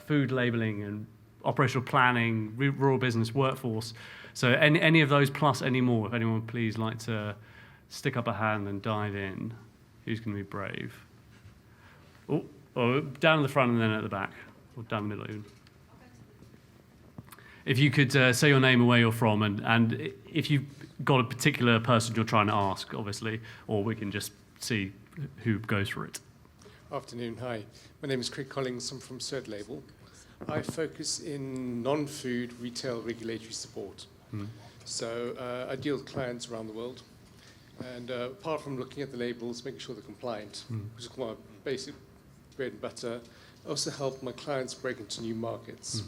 food labelling and operational planning, rural business, workforce. So any of those plus any more, if anyone please like to stick up a hand and dive in. Who's going to be brave? Oh, down in the front and then at the back, or down the middle even. If you could say your name and where you're from, and if you've got a particular person you're trying to ask, obviously, or we can just see who goes for it. Afternoon, hi. My name is Craig Collins. I'm from Cert Label. I focus in non-food retail regulatory support. So I deal with clients around the world. And apart from looking at the labels, making sure they're compliant, which is my basic bread and butter, I also help my clients break into new markets.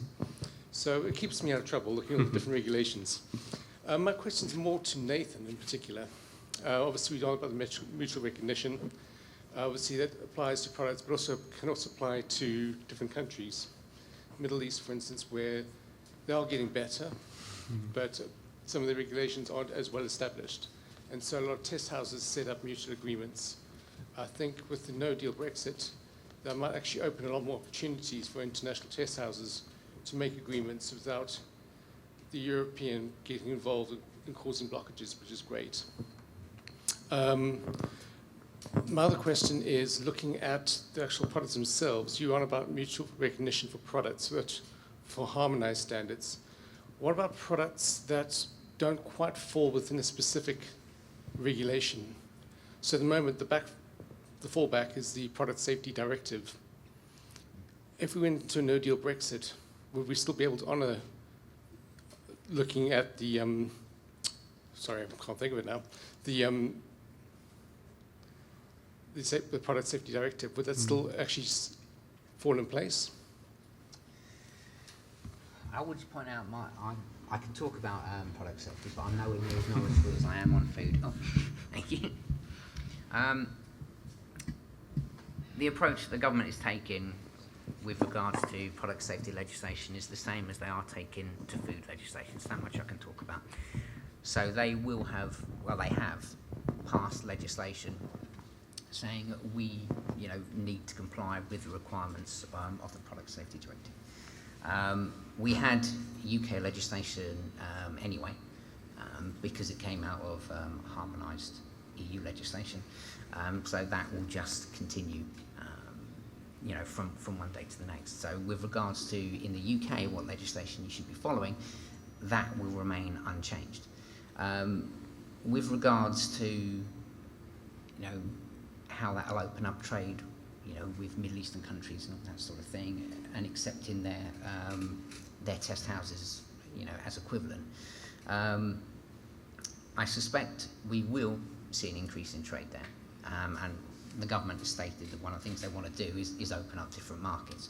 So it keeps me out of trouble looking at the different regulations. My question is more to Nathan in particular. Obviously, we know about the mutual recognition. Obviously, that applies to products, but also can also apply to different countries. Middle East, for instance, where they are getting better, but some of the regulations aren't as well established. And so a lot of test houses set up mutual agreements. I think with the no-deal Brexit, that might actually open a lot more opportunities for international test houses to make agreements without the European getting involved in causing blockages, which is great. My other question is looking at the actual products themselves. You're on about mutual recognition for products, but for harmonized standards. What about products that don't quite fall within a specific regulation? So at the moment, the fallback is the Product Safety Directive. If we went to a no-deal Brexit, would we still be able to honour, looking at the, sorry, I can't think of it now, the Product Safety Directive, would that still actually fall in place? I would just point out, I can talk about product safety, but I'm nowhere near as knowledgeable as I am on food. Oh, thank you. The approach the government is taking with regards to product safety legislation is the same as they are taking to food legislation. So that much I can talk about. So they will have, well, they have passed legislation saying that we, need to comply with the requirements of the Product Safety Directive. We had UK legislation anyway, because it came out of harmonised EU legislation. So that will just continue, from one day to the next. So with regards to, in the UK, what legislation you should be following, that will remain unchanged. With regards to, how that will open up trade, with Middle Eastern countries and that sort of thing, and accepting their test houses, as equivalent. I suspect we will see an increase in trade there, and the government has stated that one of the things they want to do is open up different markets.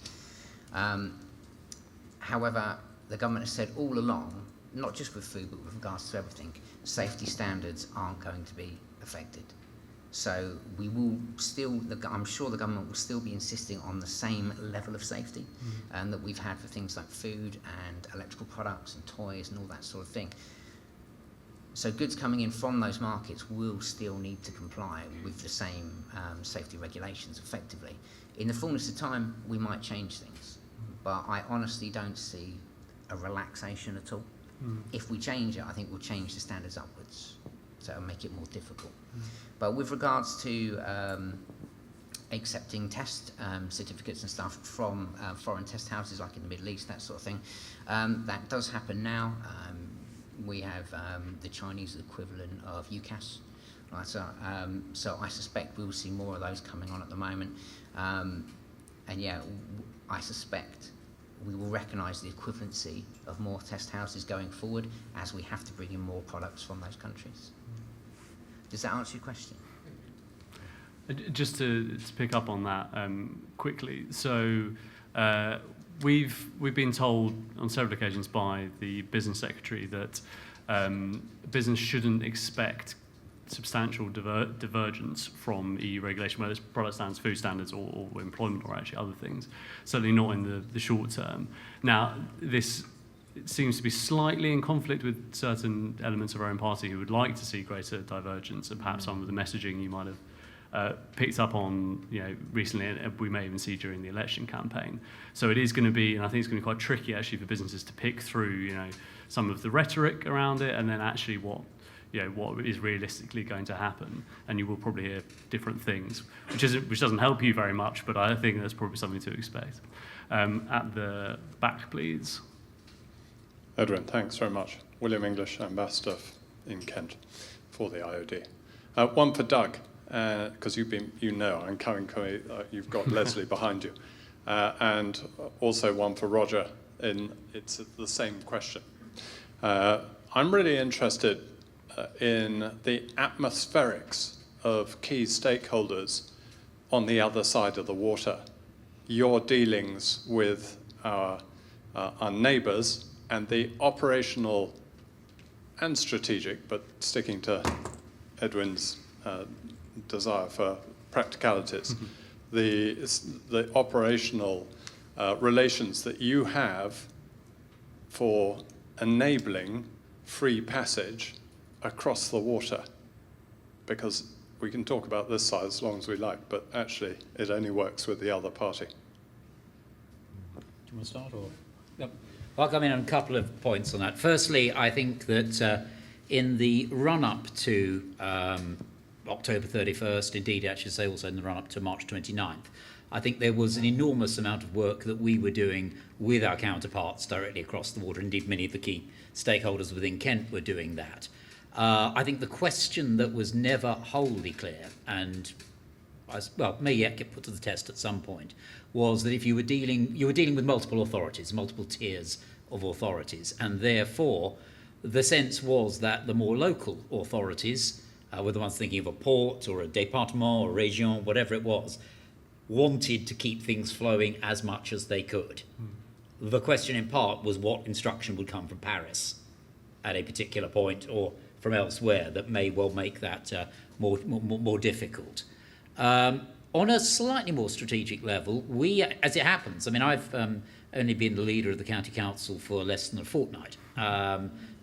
However, the government has said all along, not just with food, but with regards to everything, safety standards aren't going to be affected. So we will still, I'm sure the government will still be insisting on the same level of safety that we've had for things like food and electrical products and toys and all that sort of thing. So goods coming in from those markets will still need to comply with the same safety regulations effectively. In the fullness of time, we might change things, but I honestly don't see a relaxation at all. If we change it, I think we'll change the standards upwards, so it'll make it more difficult. But with regards to accepting test certificates and stuff from foreign test houses like in the Middle East, that sort of thing, that does happen now. We have the Chinese equivalent of UCAS, right? So I suspect we'll see more of those coming on at the moment. And yeah, I suspect we will recognise the equivalency of more test houses going forward as we have to bring in more products from those countries. Does that answer your question? Just to pick up on that quickly, so we've been told on several occasions by the business secretary that business shouldn't expect substantial divergence from EU regulation, whether it's product standards, food standards, or employment, or actually other things. Certainly not in the short term. Now, this seems to be slightly in conflict with certain elements of our own party who would like to see greater divergence, and perhaps some of the messaging you might have picked up on, recently, and we may even see during the election campaign. So it is going to be, and I think it's going to be quite tricky actually for businesses to pick through, some of the rhetoric around it, and then actually what is realistically going to happen. And you will probably hear different things, which doesn't help you very much, but I think that's probably something to expect. At the back, please. Edwin, thanks very much. William English, Ambassador in Kent for the IoD. One for Doug, because I'm coming, you've got Leslie behind you. And also one for Roger, it's the same question. I'm really interested in the atmospherics of key stakeholders on the other side of the water, your dealings with our our neighbours, and the operational and strategic, but sticking to Edwin's desire for practicalities, the operational relations that you have for enabling free passage across the water. Because we can talk about this side as long as we like, but actually it only works with the other party. Do you want to start? Or? Yep. I'll come in on a couple of points on that. Firstly, I think that in the run-up to October 31st, indeed, I should say also in the run-up to March 29th, I think there was an enormous amount of work that we were doing with our counterparts directly across the water. Indeed, many of the key stakeholders within Kent were doing that. I think the question that was never wholly clear, and may yet get put to the test at some point, was that if you were dealing with multiple authorities, multiple tiers of authorities, and therefore the sense was that the more local authorities, were the ones thinking of a port or a département or région, whatever it was, wanted to keep things flowing as much as they could. The question in part was what instruction would come from Paris at a particular point or from elsewhere that may well make that more difficult. On a slightly more strategic level, we, as it happens, I mean, I've only been the leader of the County Council for less than a fortnight.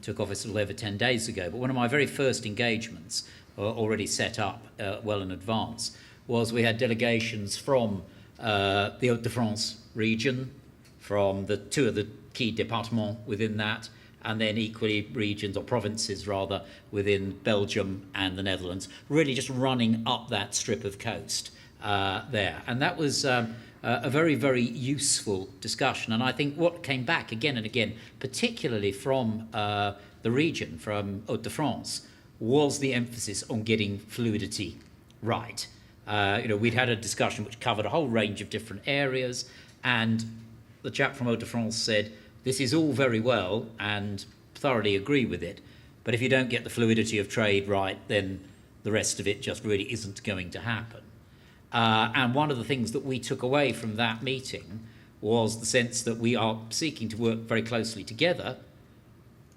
Took office a little over 10 days ago, but one of my very first engagements, already set up well in advance, was we had delegations from the Hauts-de-France region, from the two of the key départements within that, and then equally regions or provinces rather within Belgium and the Netherlands, really just running up that strip of coast there. And that was a very, very useful discussion. And I think what came back again and again, particularly from the region, from Hauts-de-France, was the emphasis on getting fluidity right. We'd had a discussion which covered a whole range of different areas, and the chap from Hauts-de-France said, this is all very well and thoroughly agree with it, but if you don't get the fluidity of trade right, then the rest of it just really isn't going to happen. And one of the things that we took away from that meeting was the sense that we are seeking to work very closely together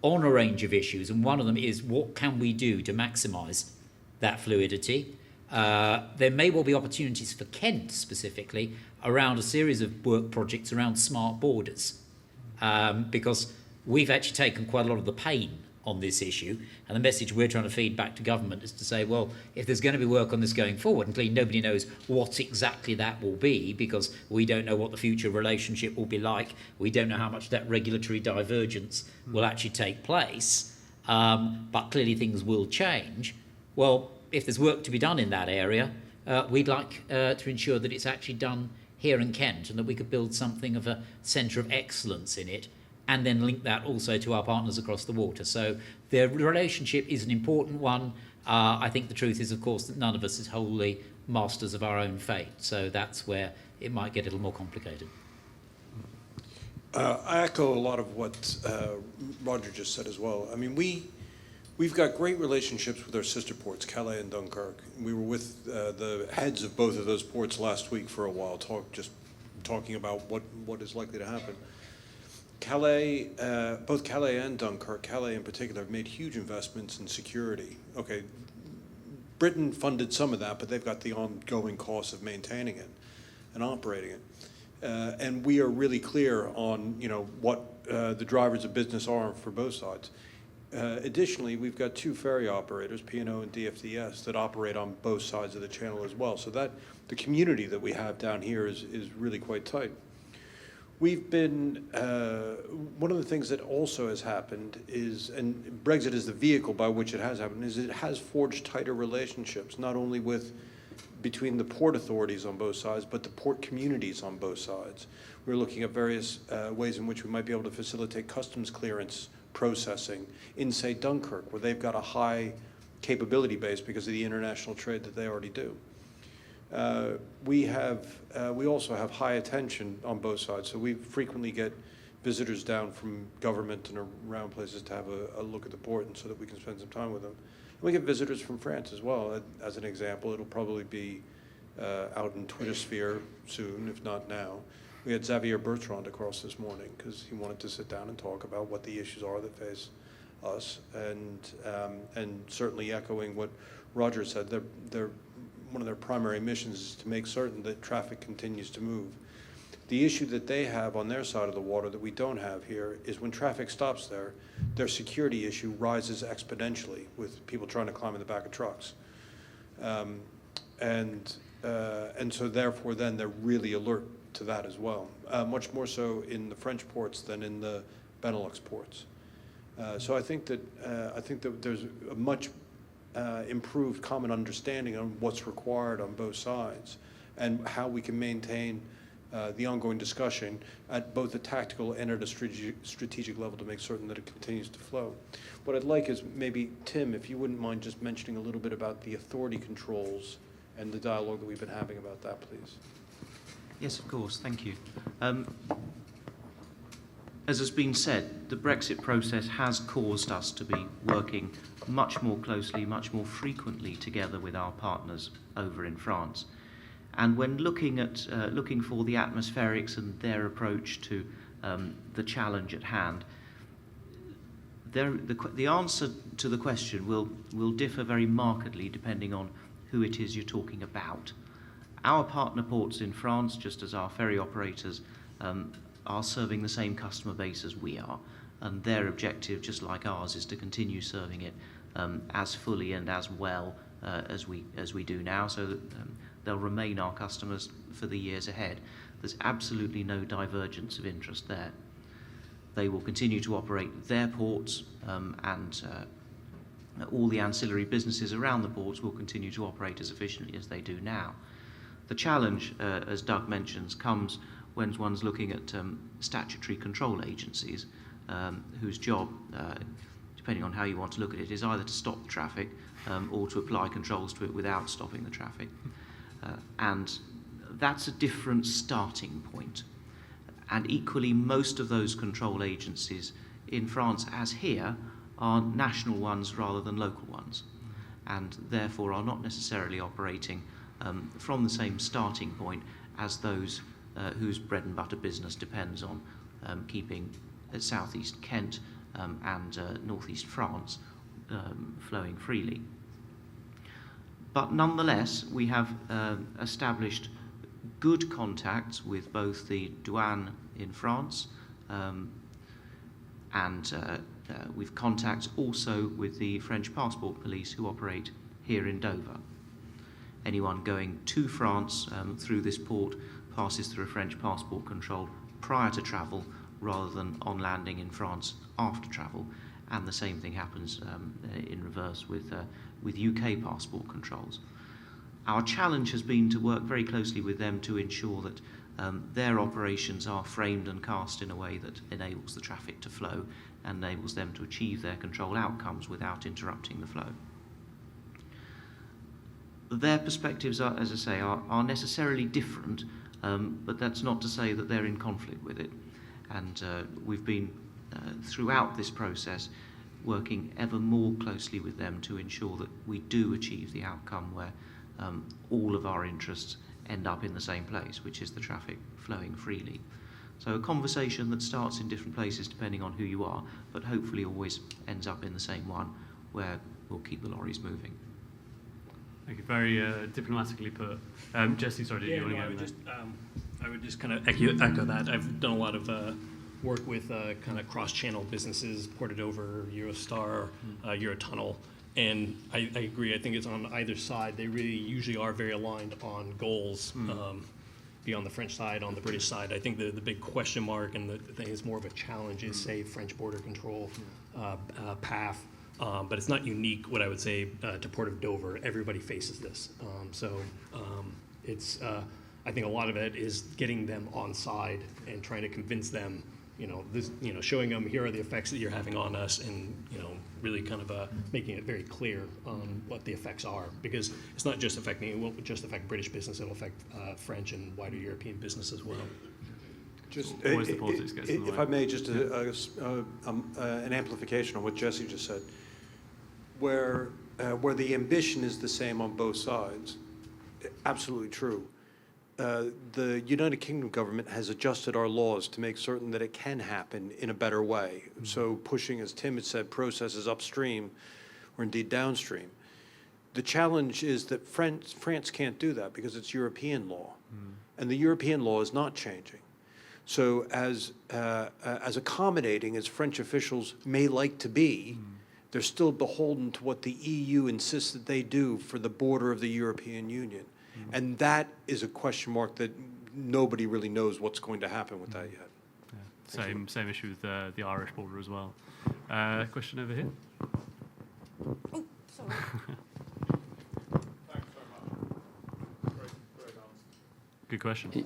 on a range of issues, and one of them is what can we do to maximise that fluidity. There may well be opportunities for Kent specifically around a series of work projects around smart borders. Because we've actually taken quite a lot of the pain on this issue, and the message we're trying to feed back to government is to say, well, if there's going to be work on this going forward, and clearly nobody knows what exactly that will be, because we don't know what the future relationship will be like, we don't know how much that regulatory divergence will actually take place, but clearly things will change. Well, if there's work to be done in that area, we'd like to ensure that it's actually done here in Kent, and that we could build something of a centre of excellence in it, and then link that also to our partners across the water. So the relationship is an important one. I think the truth is, of course, that none of us is wholly masters of our own fate. So that's where it might get a little more complicated. I echo a lot of what Roger just said as well. I mean, we've got great relationships with our sister ports, Calais and Dunkirk. We were with the heads of both of those ports last week for a while, talking about what is likely to happen. Calais, both Calais and Dunkirk, Calais in particular, have made huge investments in security. Okay, Britain funded some of that, but they've got the ongoing costs of maintaining it and operating it. And we are really clear on, what the drivers of business are for both sides. Additionally, we've got two ferry operators, P&O and DFDS, that operate on both sides of the channel as well. So that the community that we have down here is really quite tight. We've been, one of the things that also has happened is, and Brexit is the vehicle by which it has happened, is it has forged tighter relationships, not only between the port authorities on both sides, but the port communities on both sides. We're looking at various ways in which we might be able to facilitate customs clearance processing in, say, Dunkirk, where they've got a high capability base because of the international trade that they already do. We also have high attention on both sides, so we frequently get visitors down from government and around places to have a look at the port, and so that we can spend some time with them. And we get visitors from France as well. As an example, it'll probably be out in Twitter sphere soon, if not now. We had Xavier Bertrand across this morning because he wanted to sit down and talk about what the issues are that face us, and certainly echoing what Roger said, one of their primary missions is to make certain that traffic continues to move. The issue that they have on their side of the water that we don't have here is when traffic stops there, their security issue rises exponentially with people trying to climb in the back of trucks. And so therefore then they're really alert to that as well, much more so in the French ports than in the Benelux ports. So I think that there's a much improved common understanding on what's required on both sides and how we can maintain the ongoing discussion at both a tactical and at a strategic level to make certain that it continues to flow. What I'd like is maybe, Tim, if you wouldn't mind just mentioning a little bit about the authority controls and the dialogue that we've been having about that, please. Yes, of course. Thank you. As has been said, the Brexit process has caused us to be working much more closely, much more frequently together with our partners over in France. And when looking for the atmospherics and their approach to the challenge at hand, the answer to the question will differ very markedly depending on who it is you're talking about. Our partner ports in France, just as our ferry operators, are serving the same customer base as we are, and their objective, just like ours, is to continue serving it as fully and as well as we do now, so that they'll remain our customers for the years ahead. There's absolutely no divergence of interest there. They will continue to operate their ports, and all the ancillary businesses around the ports will continue to operate as efficiently as they do now. The challenge, as Doug mentions, comes when one's looking at statutory control agencies whose job, depending on how you want to look at it, is either to stop the traffic or to apply controls to it without stopping the traffic. And that's a different starting point. And equally, most of those control agencies in France, as here, are national ones rather than local ones, and therefore are not necessarily operating from the same starting point as those whose bread and butter business depends on keeping southeast Kent and northeast France flowing freely. But nonetheless, we have established good contacts with both the douane in France and we've contacts also with the French passport police who operate here in Dover. Anyone going to France through this port passes through a French passport control prior to travel rather than on landing in France after travel, and the same thing happens in reverse with UK passport controls. Our challenge has been to work very closely with them to ensure that their operations are framed and cast in a way that enables the traffic to flow and enables them to achieve their control outcomes without interrupting the flow. Their perspectives are, as I say, are necessarily different, but that's not to say that they're in conflict with it. And we've been, throughout this process, working ever more closely with them to ensure that we do achieve the outcome where all of our interests end up in the same place, which is the traffic flowing freely. So a conversation that starts in different places depending on who you are, but hopefully always ends up in the same one where we'll keep the lorries moving. Thank you. Very diplomatically put. Jesse, sorry, did you want to go? I would just kind of echo that. I've done a lot of work with kind of cross-channel businesses, Ported Over, Eurostar, Eurotunnel, and I agree. I think it's on either side. They really usually are very aligned on goals. Be on the French side, on the British side. I think the big question mark and the thing is more of a challenge is, say, French border control, PAF. But it's not unique, what I would say, to Port of Dover. Everybody faces this. It's, I think a lot of it is getting them on side and trying to convince them, showing them here are the effects that you're having on us, and, really kind of making it very clear what the effects are. Because it's not just affecting, it won't just affect British business, it'll affect French and wider European business as well. Just, Always the politics gets in the if way. I may, just an amplification on what Jesse just said. Where the ambition is the same on both sides, absolutely true. the United Kingdom government has adjusted our laws to make certain that it can happen in a better way. So pushing, as Tim had said, processes upstream or indeed downstream. The challenge is that France can't do that because it's European law, and the European law is not changing. So as accommodating as French officials may like to be, they're still beholden to what the EU insists that they do for the border of the European Union. And that is a question mark that nobody really knows what's going to happen with that yet. Yeah. Same issue with the Irish border as well. Question over here. Oh, sorry. Good question.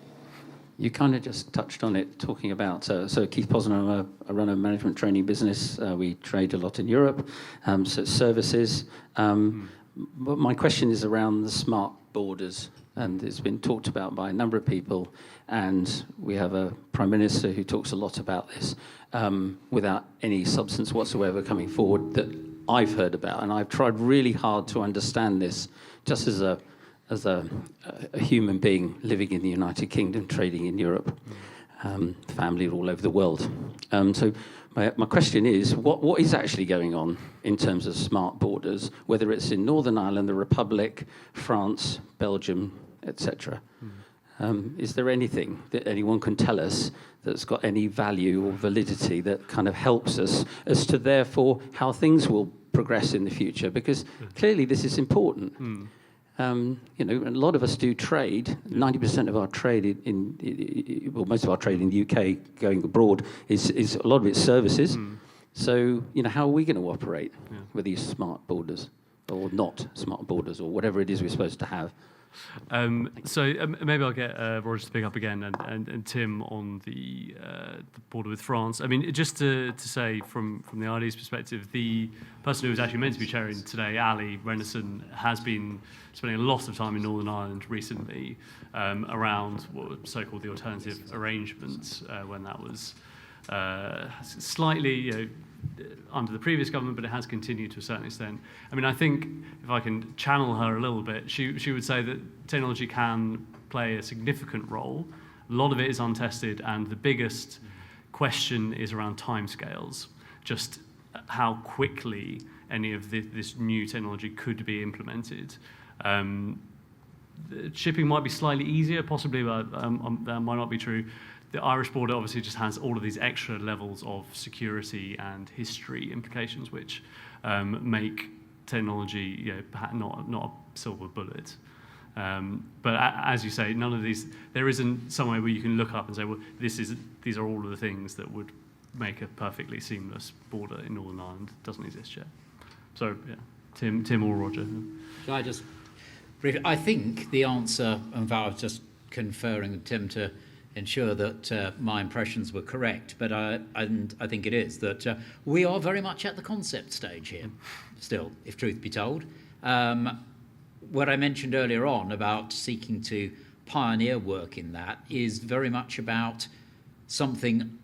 You kind of just touched on it, talking about, so Keith Posner, I run a management training business. We trade a lot in Europe, so it's services. But my question is around the smart borders, and it's been talked about by a number of people, and we have a Prime Minister who talks a lot about this without any substance whatsoever coming forward that I've heard about, and I've tried really hard to understand this just as a human being living in the United Kingdom, trading in Europe, family all over the world. So my question is, what is actually going on in terms of smart borders, whether it's in Northern Ireland, the Republic, France, Belgium, etc.? Is there anything that anyone can tell us that's got any value or validity that kind of helps us as to therefore how things will progress in the future? Because clearly this is important. You know, a lot of us do trade. 90% of our trade well, most of our trade in the UK going abroad is a lot of it's services. So, you know, how are we going to operate with these smart borders or not smart borders or whatever it is we're supposed to have? Maybe I'll get Roger to pick up again and Tim on the border with France. I mean, just to say from the IoD's perspective, the person who was actually meant to be chairing today, Ali Renison, has been spending a lot of time in Northern Ireland recently around what were so-called the alternative arrangements when that was slightly under the previous government, but it has continued to a certain extent. I mean, I think if I can channel her a little bit, she would say that technology can play a significant role. A lot of it is untested, and the biggest question is around timescales, just how quickly any of this new technology could be implemented. Shipping might be slightly easier, possibly, but that might not be true. The Irish border obviously just has all of these extra levels of security and history implications, which make technology not a silver bullet. But as you say, none of these, there isn't somewhere where you can look up and say, well, these are all of the things that would make a perfectly seamless border in Northern Ireland. It doesn't exist yet. So, yeah, Tim or Roger. Shall I just briefly? I think the answer, and I was just conferring with Tim to ensure that my impressions were correct, but I think it is, that we are very much at the concept stage here, still, if truth be told. What I mentioned earlier on about seeking to pioneer work in that is very much about something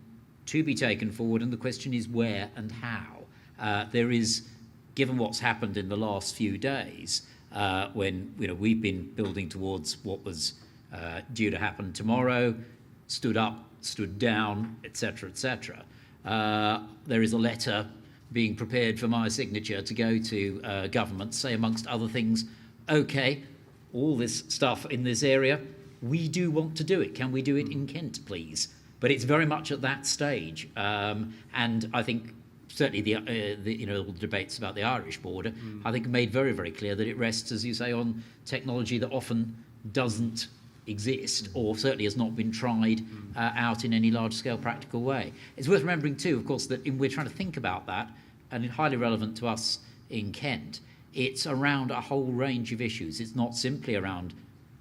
to be taken forward, and the question is where and how. There is, given what's happened in the last few days, when we've been building towards what was due to happen tomorrow, stood up, stood down, etc., etc. There is a letter being prepared for my signature to go to government, say amongst other things, okay, all this stuff in this area, we do want to do it. Can we do it in Kent, please? But it's very much at that stage, and I think certainly the debates about the Irish border, I think made very, very clear that it rests, as you say, on technology that often doesn't exist, or certainly has not been tried out in any large-scale practical way. It's worth remembering too, of course, that we're trying to think about that, and it's highly relevant to us in Kent. It's around a whole range of issues. It's not simply around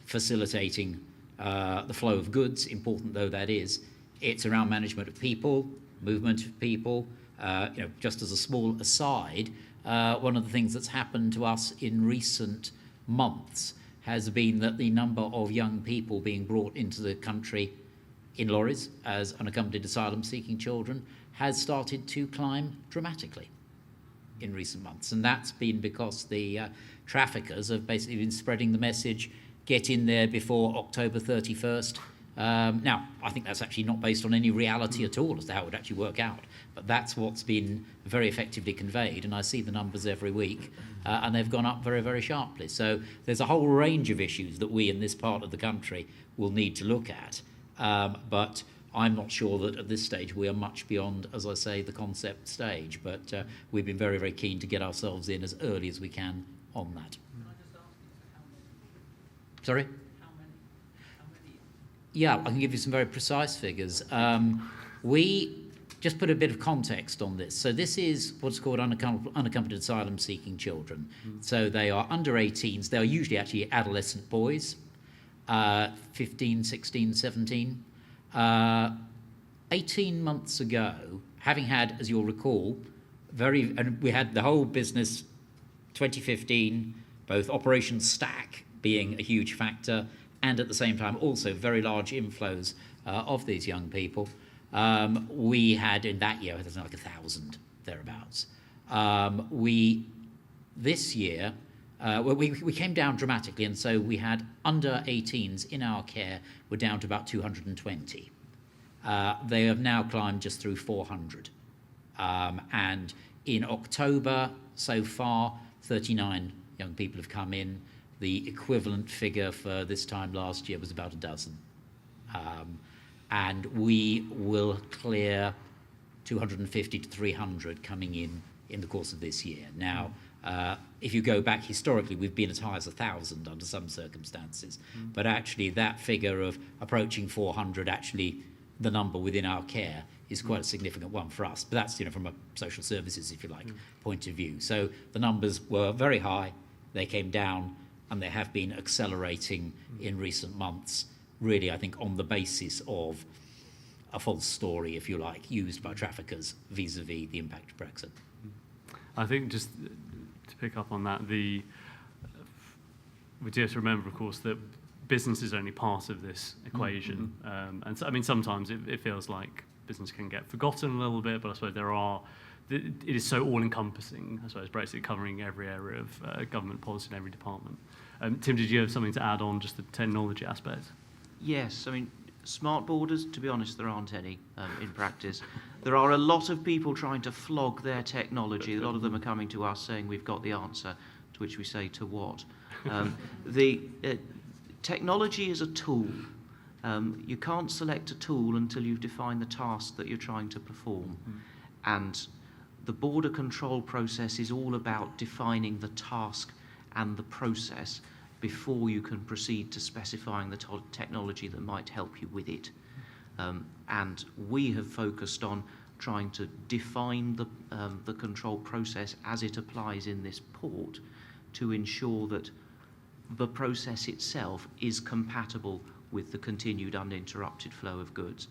facilitating the flow of goods, important though that is. It's around management of people, movement of people. Just as a small aside, one of the things that's happened to us in recent months has been that the number of young people being brought into the country in lorries as unaccompanied asylum-seeking children has started to climb dramatically in recent months. And that's been because the traffickers have basically been spreading the message, get in there before October 31st. Now, I think that's actually not based on any reality at all as to how it would actually work out. But that's what's been very effectively conveyed, and I see the numbers every week, and they've gone up very, very sharply. So there's a whole range of issues that we in this part of the country will need to look at. But I'm not sure that at this stage we are much beyond, as I say, the concept stage. But we've been very, very keen to get ourselves in as early as we can on that. Sorry? Yeah, I can give you some very precise figures. We just put a bit of context on this. So this is what's called unaccompanied asylum-seeking children. So they are under 18s. They are usually actually adolescent boys, 15, 16, 17. 18 months ago, having had, as you'll recall, and we had the whole business 2015, both Operation Stack being a huge factor, and at the same time also very large inflows of these young people. We had in that year, there's like 1,000 thereabouts. This year, we came down dramatically, and so we had under 18s in our care. We're down to about 220. They have now climbed just through 400. And in October so far, 39 young people have come in. The equivalent figure for this time last year was about a dozen. And we will clear 250 to 300 coming in the course of this year. Now, if you go back historically, we've been as high as 1,000 under some circumstances. But actually that figure of approaching 400, actually the number within our care is quite a significant one for us. But that's, from a social services, if you like, point of view. So the numbers were very high, they came down, and they have been accelerating in recent months, really, I think, on the basis of a false story, if you like, used by traffickers vis-a-vis the impact of Brexit. I think just to pick up on that, we do have to remember, of course, that business is only part of this equation. And so, I mean, sometimes it feels like business can get forgotten a little bit, but I suppose it is so all-encompassing, I suppose, Brexit covering every area of government policy in every department. Tim, did you have something to add on just the technology aspect? Yes, I mean, smart borders, to be honest, there aren't any in practice. There are a lot of people trying to flog their technology. A lot of them are coming to us saying we've got the answer, to which we say, to what? The technology is a tool. You can't select a tool until you've defined the task that you're trying to perform. And the border control process is all about defining the task and the process before you can proceed to specifying the technology that might help you with it. And we have focused on trying to define the control process as it applies in this port to ensure that the process itself is compatible with the continued uninterrupted flow of goods.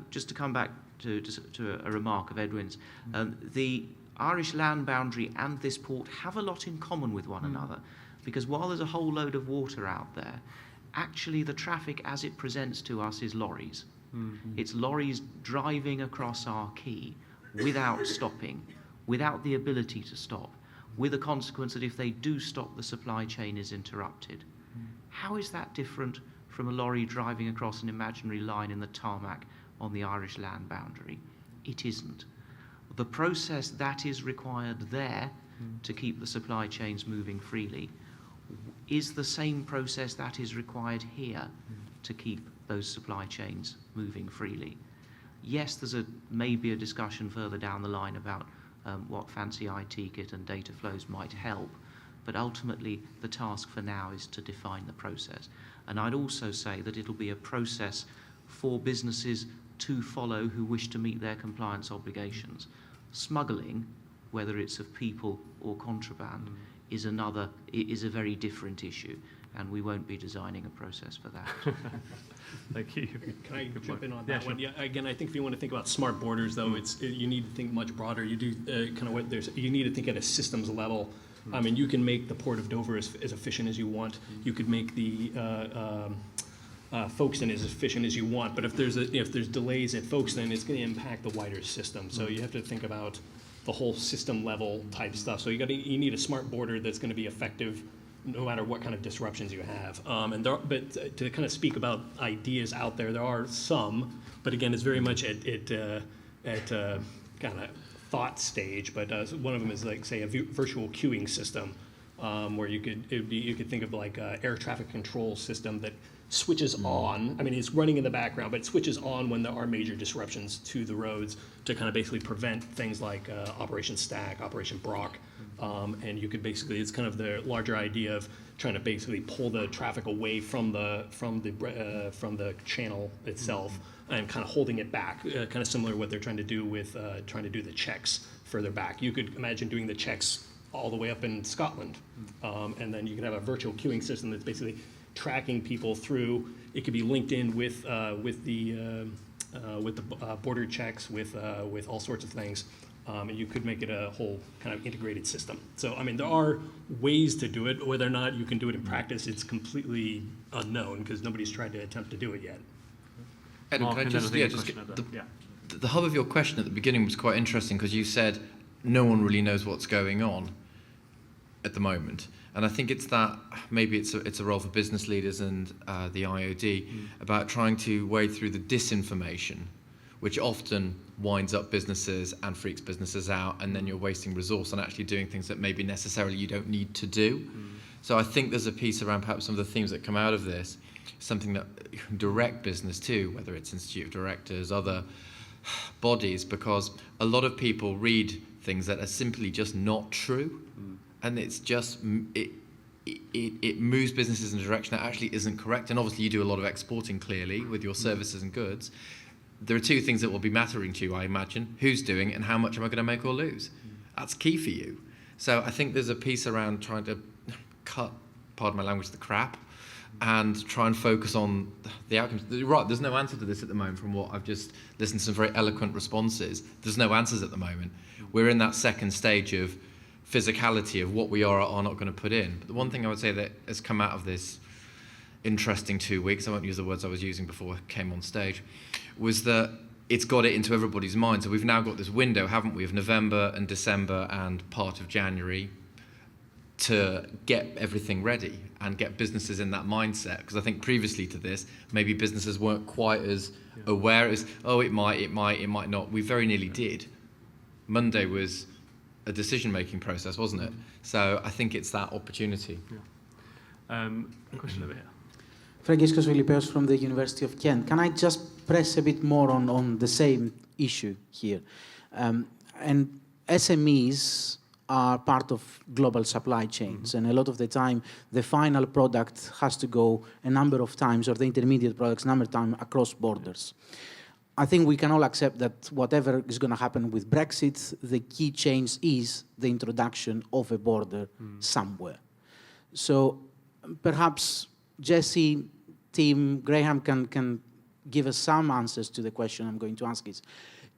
Just to come back to a remark of Edwin's, the Irish land boundary and this port have a lot in common with one another, because while there's a whole load of water out there, actually the traffic as it presents to us is lorries. It's lorries driving across our quay without stopping, without the ability to stop, with the consequence that if they do stop, the supply chain is interrupted. How is that different from a lorry driving across an imaginary line in the tarmac on the Irish land boundary? It isn't. The process that is required there to keep the supply chains moving freely is the same process that is required here to keep those supply chains moving freely. Yes, there's maybe a discussion further down the line about what fancy IT kit and data flows might help, but ultimately the task for now is to define the process. And I'd also say that it'll be a process for businesses to follow who wish to meet their compliance obligations. Smuggling, whether it's of people or contraband, is a very different issue, and we won't be designing a process for that. Thank you. Can I jump in on that one? Yeah, again, I think if you want to think about smart borders, though, you need to think much broader. You do you need to think at a systems level. I mean, you can make the Port of Dover as efficient as you want. You could make the Folkestone as efficient as you want, but if there's delays at Folkestone, it's going to impact the wider system. So you have to think about the whole system level type stuff. So you need a smart border that's going to be effective no matter what kind of disruptions you have. But to kind of speak about ideas out there are some, but again, it's very much at kind of thought stage. But one of them is like, say, a virtual queuing system, where you could think of like an air traffic control system that switches on. I mean, it's running in the background, but it switches on when there are major disruptions to the roads to kind of basically prevent things like Operation Stack, Operation Brock. And you could basically, it's kind of the larger idea of trying to basically pull the traffic away from the channel itself and kind of holding it back, kind of similar to what they're trying to do with trying to do the checks further back. You could imagine doing the checks all the way up in Scotland, and then you could have a virtual queuing system that's basically tracking people through. It could be linked in with the border checks, with all sorts of things, and you could make it a whole kind of integrated system. So, I mean, there are ways to do it. Whether or not you can do it in practice, it's completely unknown because nobody's tried to attempt to do it yet. Adam, can I just get the hub of your question at the beginning was quite interesting because you said no one really knows what's going on at the moment. And I think it's that, maybe it's a role for business leaders and the IoD about trying to wade through the disinformation, which often winds up businesses and freaks businesses out, and then you're wasting resource on actually doing things that maybe necessarily you don't need to do. So I think there's a piece around perhaps some of the themes that come out of this, something that direct business too, whether it's Institute of Directors, other bodies, because a lot of people read things that are simply just not true. And it's just, it moves businesses in a direction that actually isn't correct. And obviously you do a lot of exporting clearly with your services and goods. There are two things that will be mattering to you, I imagine. Who's doing it and how much am I going to make or lose? That's key for you. So I think there's a piece around trying to cut, pardon my language, the crap and try and focus on the outcomes. Right, there's no answer to this at the moment from what I've just listened to some very eloquent responses. There's no answers at the moment. We're in that second stage of physicality of what we are or are not going to put in. But the one thing I would say that has come out of this interesting 2 weeks, I won't use the words I was using before I came on stage, was that it's got it into everybody's mind. So we've now got this window, haven't we, of November and December and part of January to get everything ready and get businesses in that mindset. Because I think previously to this, maybe businesses weren't quite as aware as, oh, it might not. We very nearly did. Monday was a decision-making process, wasn't it? So I think it's that opportunity. A question over here. Franciscos Filipeos from the University of Kent. Can I just press a bit more on the same issue here? And SMEs are part of global supply chains, and a lot of the time the final product has to go a number of times, or the intermediate products a number of times across borders. I think we can all accept that whatever is going to happen with Brexit, the key change is the introduction of a border somewhere. So perhaps Jesse, Tim, Graham can give us some answers to the question I'm going to ask is,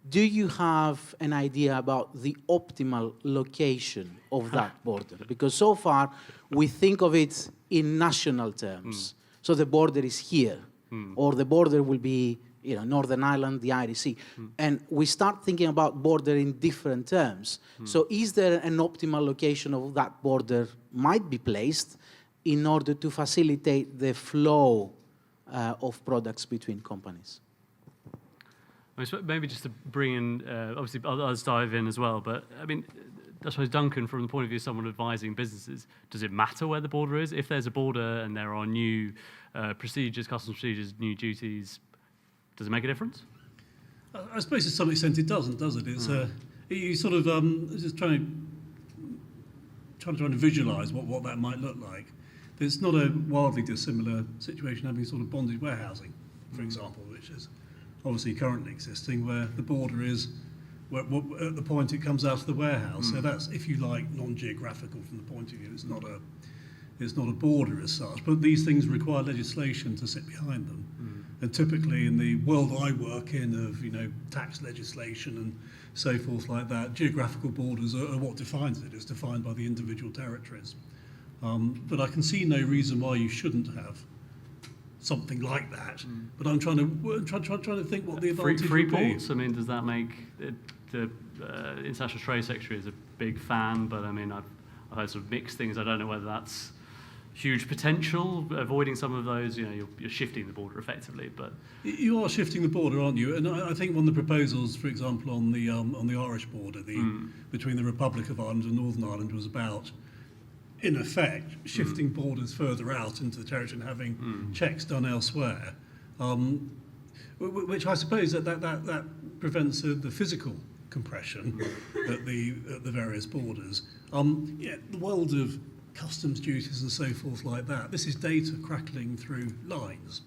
do you have an idea about the optimal location of that border? Because so far we think of it in national terms. So the border is here, or the border will be Northern Ireland, the Irish Sea. And we start thinking about border in different terms. So is there an optimal location of that border might be placed in order to facilitate the flow of products between companies? Maybe just to bring in, obviously others dive in as well, but I mean, I suppose, Duncan, from the point of view of someone advising businesses, does it matter where the border is? If there's a border and there are new procedures, customs procedures, new duties, does it make a difference? I suppose to some extent it doesn't, does it? It's you sort of just trying to visualise what that might look like. It's not a wildly dissimilar situation having sort of bonded warehousing, for example, which is obviously currently existing, where the border is at the point it comes out of the warehouse. So that's, if you like, non-geographical from the point of view. It's not a border as such, but these things require legislation to sit behind them. And typically in the world I work in of, tax legislation and so forth like that, geographical borders are what defines it. It's defined by the individual territories. But I can see no reason why you shouldn't have something like that. But I'm trying to think what the advantage free would be. ports, I mean, does that make it, the International Trade Secretary is a big fan, but I mean, I've heard sort of mixed things. I don't know whether that's huge potential, avoiding some of those, you're shifting the border effectively, but... You are shifting the border, aren't you? And I think one of the proposals, for example, on the Irish border, between the Republic of Ireland and Northern Ireland, was about, in effect, shifting borders further out into the territory and having checks done elsewhere, which I suppose that prevents the physical compression at the various borders. The world of customs duties and so forth like that, this is data crackling through lines.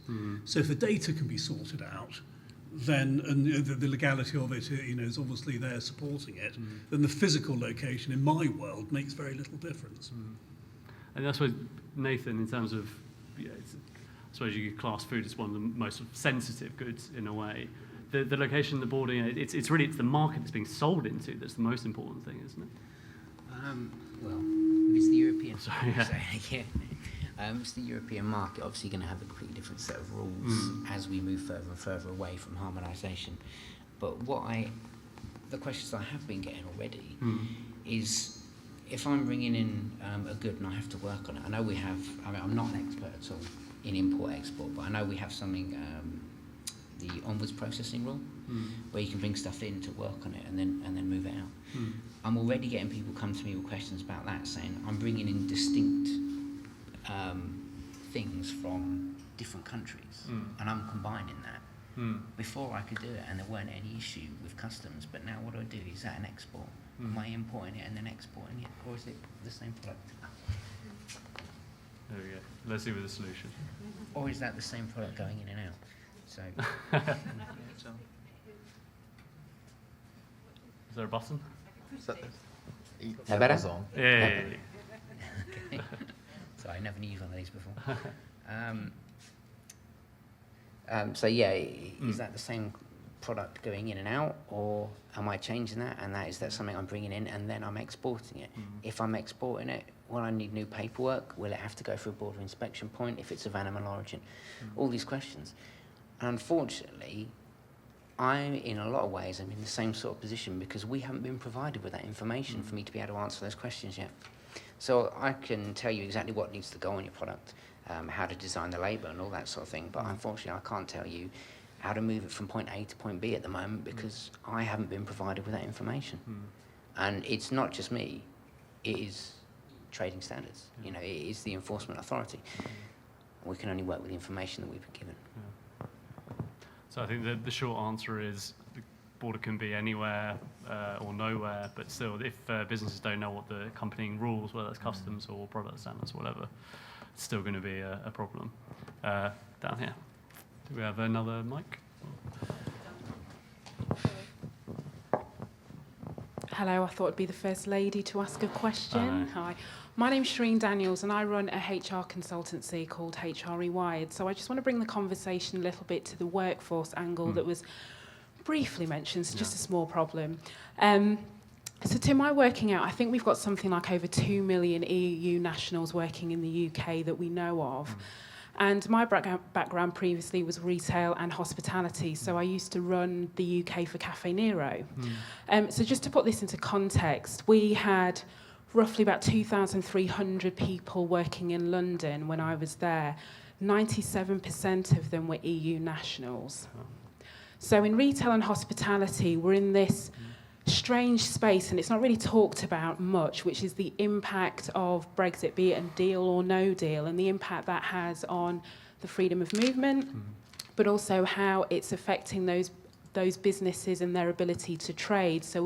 So if the data can be sorted out, then, and the legality of it is obviously there supporting it, then the physical location in my world makes very little difference. And that's what, Nathan, in terms of, I suppose you could class food as one of the most sort of sensitive goods in a way. The location, the border, it's the market it's being sold into that's the most important thing, isn't it? Well, if it's the European, yeah. It's the European market. Obviously, going to have a completely different set of rules as we move further and further away from harmonisation. But the questions I have been getting already is, if I'm bringing in a good and I have to work on it, I know we have. I'm not an expert at all in import-export, but I know we have something. The onwards processing rule, where you can bring stuff in to work on it and then move it out. I'm already getting people come to me with questions about that, saying I'm bringing in distinct things from different countries, and I'm combining that. Before I could do it, and there weren't any issue with customs, but now what do I do? Is that an export? Am I importing it and then exporting it, or is it the same product? There we go. Let's see with the solution. Or is that the same product going in and out? So, is there a button? That better? Yeah. Okay. Sorry, I never knew one of these before. So yeah, is that the same product going in and out, or am I changing that? And is that something I'm bringing in and then I'm exporting it? If I'm exporting it, will I need new paperwork? Will it have to go through a border inspection point if it's of animal origin? All these questions. Unfortunately, in a lot of ways, I'm in the same sort of position because we haven't been provided with that information for me to be able to answer those questions yet. So I can tell you exactly what needs to go on your product, how to design the label and all that sort of thing, but unfortunately I can't tell you how to move it from point A to point B at the moment because I haven't been provided with that information. And it's not just me, it is trading standards. It is the enforcement authority. We can only work with the information that we've been given. So I think the short answer is the border can be anywhere or nowhere, but still, if businesses don't know what the accompanying rules, whether it's customs or product standards or whatever, it's still going to be a problem. Down here. Do we have another mic? Hello, I thought I'd be the first lady to ask a question. Hi. My name's Shireen Daniels and I run a HR consultancy called HR Rewired. So I just want to bring the conversation a little bit to the workforce angle that was briefly mentioned, so just a small problem. So to my working out, I think we've got something like over 2 million EU nationals working in the UK that we know of. And my background previously was retail and hospitality, so I used to run the UK for Cafe Nero. So just to put this into context, we had roughly about 2,300 people working in London when I was there. 97% of them were EU nationals. So in retail and hospitality, we're in this strange space, and it's not really talked about much, which is the impact of Brexit, be it a deal or no deal, and the impact that has on the freedom of movement, but also how it's affecting those businesses and their ability to trade. So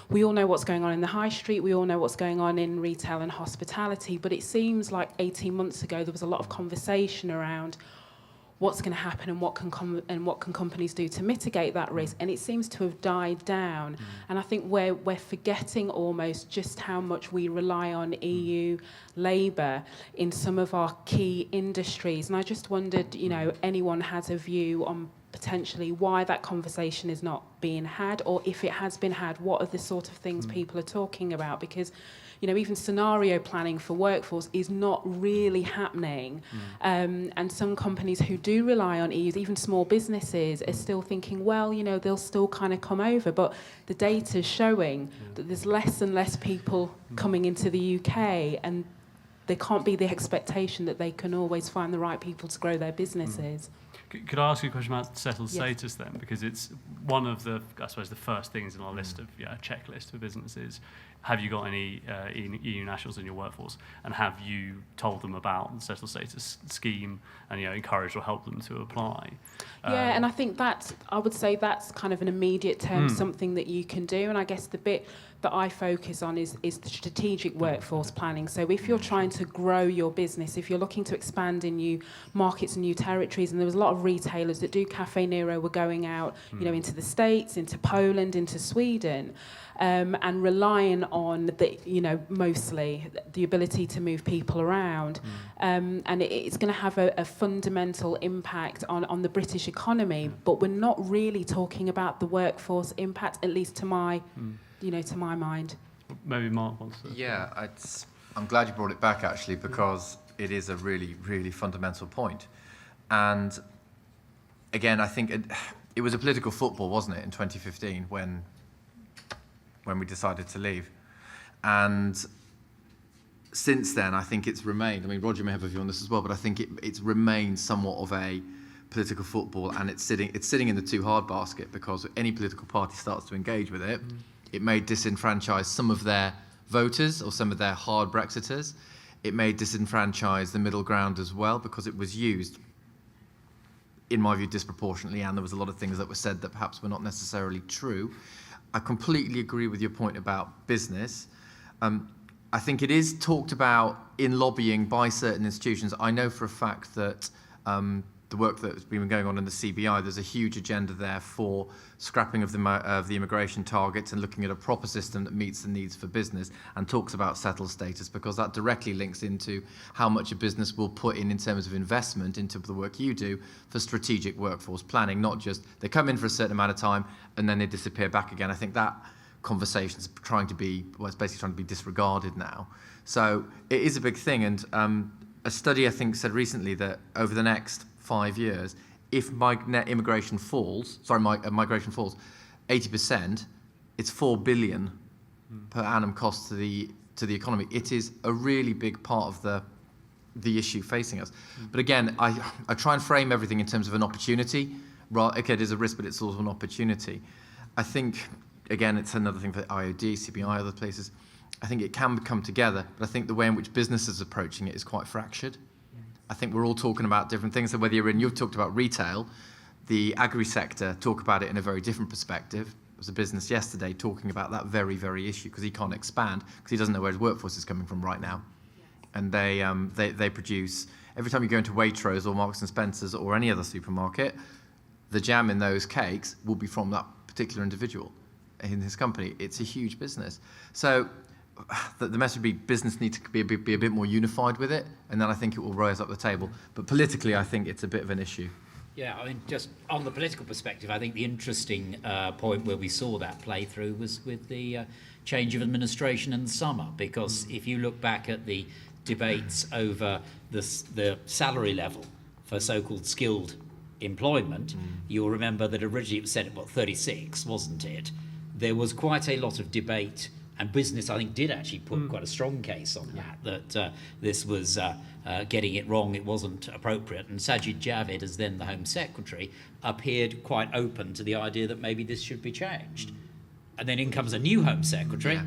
we all know what's going on in the high street, we all know what's going on in retail and hospitality, but it seems like 18 months ago there was a lot of conversation around what's going to happen and what can companies do to mitigate that risk, and it seems to have died down. And I think we're forgetting almost just how much we rely on EU labour in some of our key industries. And I just wondered, anyone has a view on potentially why that conversation is not being had, or if it has been had, what are the sort of things people are talking about? Because even scenario planning for workforce is not really happening. And some companies who do rely on EUs, even small businesses, are still thinking, well, they'll still kind of come over. But the data's showing that there's less and less people coming into the UK, and there can't be the expectation that they can always find the right people to grow their businesses. Could I ask you a question about settled Yes. status then? Because it's one of the, I suppose, the first things in our list of checklist for businesses. Have you got any EU nationals in your workforce, and have you told them about the settled status scheme and encouraged or helped them to apply? Yeah, and I think I would say that's kind of an immediate term, something that you can do. And I guess the bit that I focus on is the strategic workforce planning. So if you're trying to grow your business, if you're looking to expand in new markets and new territories, and there was a lot of retailers that do Cafe Nero were going out, into the States, into Poland, into Sweden, and relying on mostly the ability to move people around. And it's going to have a fundamental impact on the British economy, but we're not really talking about the workforce impact, at least to my mind. Maybe Mark wants to. Yeah, I'm glad you brought it back, actually, because it is a really, really fundamental point. And again, I think it was a political football, wasn't it, in 2015 when we decided to leave. And since then, I think it's remained, I mean, Roger may have a view on this as well, but I think it's remained somewhat of a political football, and it's sitting in the too hard basket, because any political party starts to engage with it, it may disenfranchise some of their voters or some of their hard Brexiters. It may disenfranchise the middle ground as well, because it was used, in my view, disproportionately, and there was a lot of things that were said that perhaps were not necessarily true. I completely agree with your point about business. I think it is talked about in lobbying by certain institutions. I know for a fact that the work that's been going on in the CBI, there's a huge agenda there for scrapping of the immigration targets and looking at a proper system that meets the needs for business and talks about settled status, because that directly links into how much a business will put in terms of investment into the work you do for strategic workforce planning, not just they come in for a certain amount of time and then they disappear back again. I think that conversation is it's basically trying to be disregarded now. So it is a big thing, and a study I think said recently that over the next 5 years, if migration falls, 80%, it's 4 billion per annum cost to the economy. It is a really big part of the issue facing us. But again, I try and frame everything in terms of an opportunity. Okay, there's a risk, but it's also an opportunity. I think, again, it's another thing for IoD, CBI, other places. I think it can come together, but I think the way in which businesses are approaching it is quite fractured. I think we're all talking about different things. So whether you've talked about retail, the agri-sector talk about it in a very different perspective. There was a business yesterday talking about that very, very issue, because he can't expand because he doesn't know where his workforce is coming from right now. And they produce, every time you go into Waitrose or Marks and Spencer's or any other supermarket, the jam in those cakes will be from that particular individual in his company. It's a huge business. So the message would be business needs to be a bit more unified with it, and then I think it will rise up the table. But politically, I think it's a bit of an issue. Yeah, I mean, just on the political perspective, I think the interesting point where we saw that play through was with the change of administration in the summer, because if you look back at the debates over the salary level for so-called skilled employment, you'll remember that originally it was set at, 36, wasn't it? There was quite a lot of debate, and business, I think, did actually put quite a strong case on that this was getting it wrong, it wasn't appropriate. And Sajid Javid, as then the Home Secretary, appeared quite open to the idea that maybe this should be changed. And then in comes a new Home Secretary,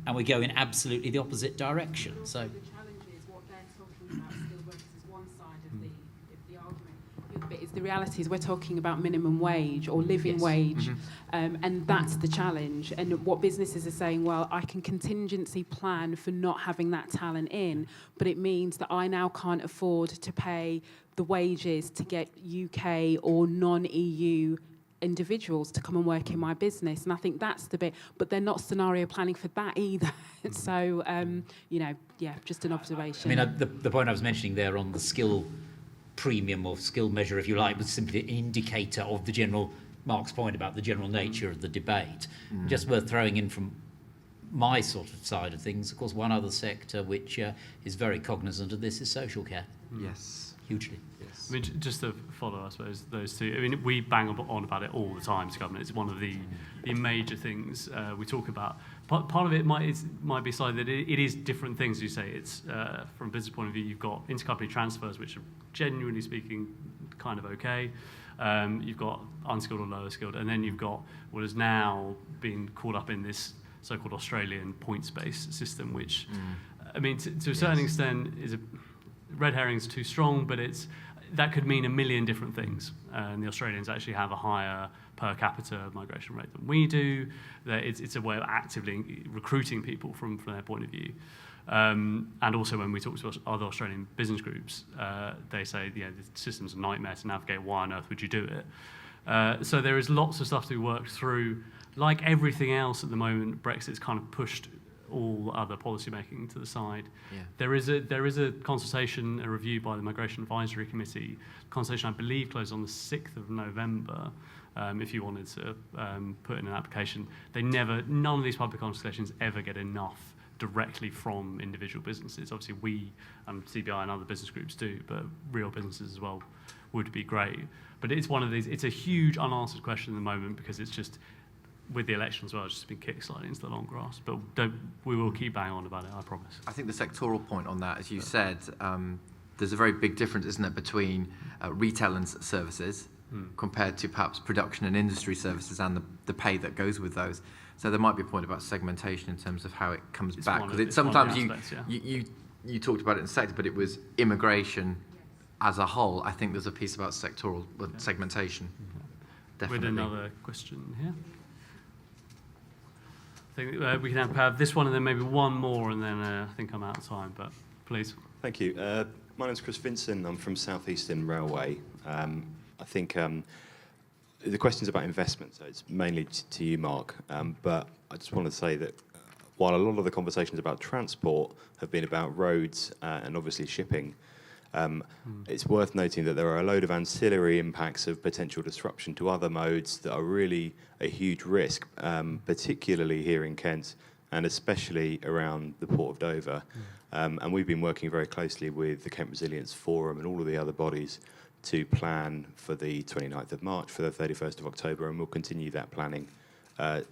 and we go in absolutely the opposite direction. So the challenge is what they're talking about skilled workers is one side of the argument. The other bit is the reality is we're talking about minimum wage or living wage, and that's the challenge. And what businesses are saying, well, I can contingency plan for not having that talent in, but it means that I now can't afford to pay the wages to get UK or non-EU individuals to come and work in my business. And I think that's the bit, but they're not scenario planning for that either. So, just an observation. I mean, the point I was mentioning there on the skill premium or skill measure, if you like, was simply an indicator of the general, Mark's point about the general nature of the debate. Just worth throwing in from my sort of side of things, of course, one other sector which is very cognizant of this is social care. Yes. Hugely, yes. I mean, just to follow, I suppose, those two. I mean, we bang on about it all the time to government. It's one of the major things we talk about. Part of it might be slightly that it is different things, as you say. It's, from a business point of view, you've got intercompany transfers, which are genuinely speaking kind of okay. You've got unskilled or lower skilled, and then you've got what has now been caught up in this so-called Australian points-based system, which, I mean, to a certain extent, is a red herring's too strong, but that could mean a million different things. And the Australians actually have a higher per capita migration rate than we do. That it's a way of actively recruiting people from their point of view. And also when we talk to other Australian business groups, they say, the system's a nightmare to navigate. Why on earth would you do it? So there is lots of stuff to be worked through. Like everything else at the moment, Brexit's kind of pushed all other policy making to the side. Yeah. There is a consultation, a review by the Migration Advisory Committee. Consultation, I believe, closed on the 6th of November. If you wanted to put in an application, none of these public consultations ever get enough directly from individual businesses. Obviously, we and CBI and other business groups do, but real businesses as well would be great. But it's one of these. It's a huge unanswered question at the moment because it's just, with the election as well, it's just been kicked slightly into the long grass. But we will keep banging on about it, I promise. I think the sectoral point on that, as you said, there's a very big difference, isn't it, between retail and services compared to perhaps production and industry services and the pay that goes with those. So there might be a point about segmentation in terms of how it comes back. Because sometimes you talked about it in sector, but it was immigration as a whole. I think there's a piece about sectoral segmentation. Definitely. With another question here. I think we can have this one and then maybe one more, and then I think I'm out of time, but please. Thank you. My name's Chris Vinson. I'm from South Eastern Railway. I think the question's about investment, so it's mainly to you, Mark. But I just want to say that while a lot of the conversations about transport have been about roads and obviously shipping, it's worth noting that there are a load of ancillary impacts of potential disruption to other modes that are really a huge risk, particularly here in Kent and especially around the Port of Dover. And we've been working very closely with the Kent Resilience Forum and all of the other bodies to plan for the 29th of March, for the 31st of October, and we'll continue that planning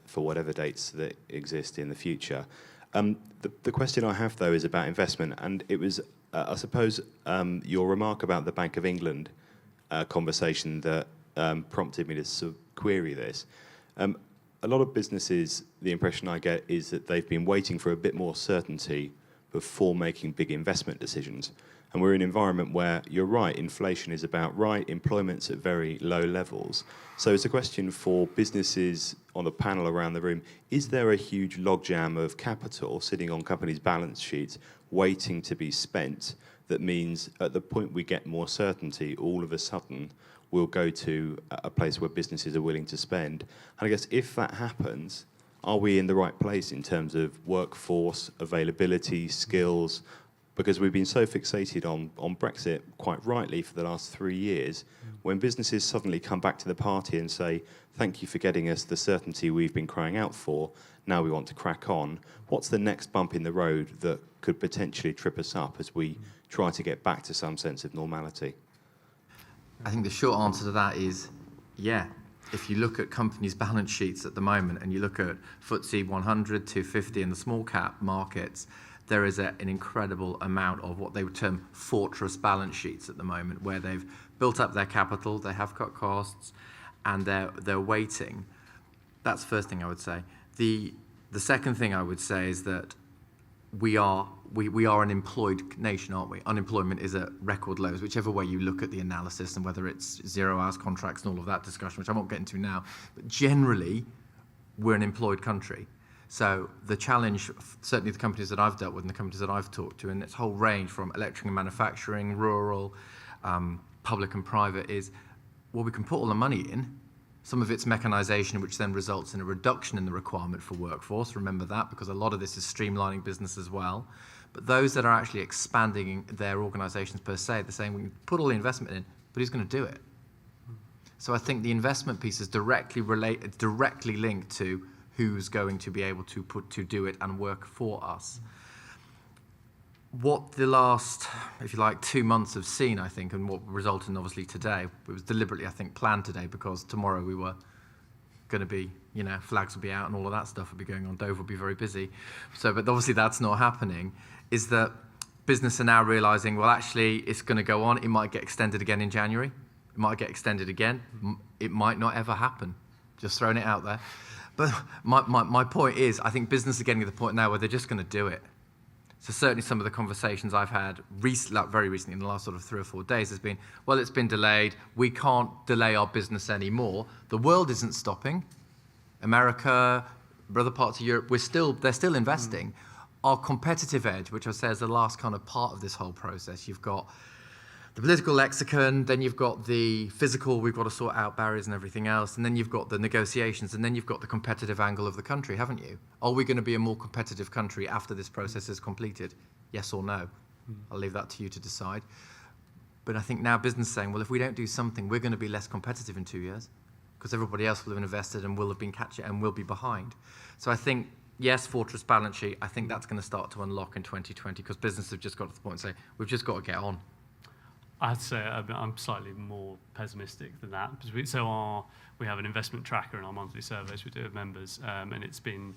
for whatever dates that exist in the future. The question I have, though, is about investment, and it was, I suppose, your remark about the Bank of England conversation that prompted me to sort of query this. A lot of businesses, the impression I get is that they've been waiting for a bit more certainty before making big investment decisions. And we're in an environment where, you're right, inflation is about right, employment's at very low levels. So it's a question for businesses on the panel around the room, is there a huge logjam of capital sitting on companies' balance sheets waiting to be spent that means at the point we get more certainty, all of a sudden we'll go to a place where businesses are willing to spend? And I guess if that happens, are we in the right place in terms of workforce, availability, skills? Because we've been so fixated on Brexit, quite rightly, for the last 3 years. When businesses suddenly come back to the party and say, thank you for getting us the certainty we've been crying out for, now we want to crack on, what's the next bump in the road that could potentially trip us up as we try to get back to some sense of normality? I think the short answer to that is, yeah. If you look at companies' balance sheets at the moment and you look at FTSE 100, 250 and the small cap markets, there is an incredible amount of what they would term fortress balance sheets at the moment, where they've built up their capital, they have cut costs, and they're waiting. That's the first thing I would say. The second thing I would say is that we are an employed nation, aren't we? Unemployment is at record lows, whichever way you look at the analysis, and whether it's 0 hours contracts and all of that discussion, which I won't get into now. But generally, we're an employed country. So the challenge, certainly the companies that I've dealt with and the companies that I've talked to, and its whole range from electric and manufacturing, rural, public and private, is, well, we can put all the money in. Some of it's mechanisation, which then results in a reduction in the requirement for workforce. Remember that, because a lot of this is streamlining business as well. But those that are actually expanding their organisations per se, they're saying we can put all the investment in, but who's going to do it? So I think the investment piece is directly linked to who's going to be able to do it and work for us. what the last, if you like, 2 months have seen, I think, and what resulted in obviously today, it was deliberately, I think, planned today because tomorrow we were going to be, flags will be out and all of that stuff will be going on. Dover will be very busy. So, but obviously that's not happening, is that business are now realizing, well, actually, it's going to go on. It might get extended again in January. It might get extended again. It might not ever happen. Just throwing it out there. But my point is, I think business are getting to the point now where they're just going to do it. So certainly some of the conversations I've had very recently in the last sort of 3 or 4 days has been, well, it's been delayed. We can't delay our business anymore. The world isn't stopping. America, other parts of Europe, they're still investing. Our competitive edge, which I say is the last kind of part of this whole process, you've got the political lexicon, then you've got the physical, we've got to sort out barriers and everything else, and then you've got the negotiations, and then you've got the competitive angle of the country, haven't you? Are we going to be a more competitive country after this process is completed? Yes or no? I'll leave that to you to decide. But I think now business is saying, well, if we don't do something, we're going to be less competitive in 2 years because everybody else will have invested and will have been catching and will be behind. So I think, yes, fortress balance sheet, I think that's going to start to unlock in 2020 because businesses have just got to the point and say, we've just got to get on. I'd say I'm slightly more pessimistic than that. We have an investment tracker in our monthly surveys we do with members, and it's been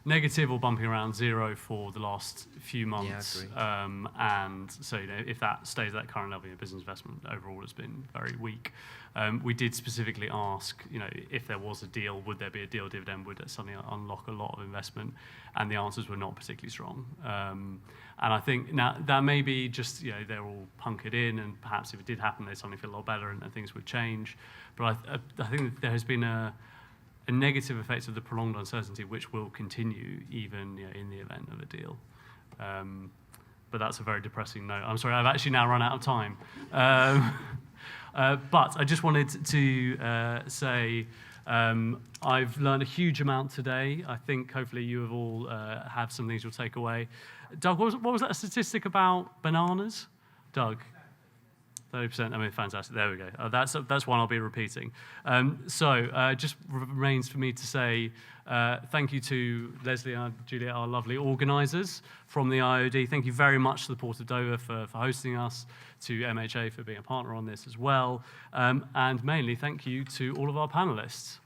negative or bumping around 0 for the last few months. Yeah, and so if that stays at that current level, business investment overall has been very weak. We did specifically ask, if there was a deal, would there be a deal dividend? Would it suddenly unlock a lot of investment? And the answers were not particularly strong. And I think now that may be just, they're all hunkered in, and perhaps if it did happen, they'd suddenly feel a lot better and things would change. But I think there has been a negative effect of the prolonged uncertainty, which will continue even in the event of a deal. But that's a very depressing note. I'm sorry, I've actually now run out of time. But I just wanted to say I've learned a huge amount today. I think hopefully you have all have some things you'll take away. Doug, what was that statistic about bananas? Doug? 30%. I mean, fantastic. There we go. That's one I'll be repeating. Just remains for me to say thank you to Leslie and Juliet, our lovely organisers from the IoD. Thank you very much to the Port of Dover for hosting us, to MHA for being a partner on this as well, and mainly thank you to all of our panellists.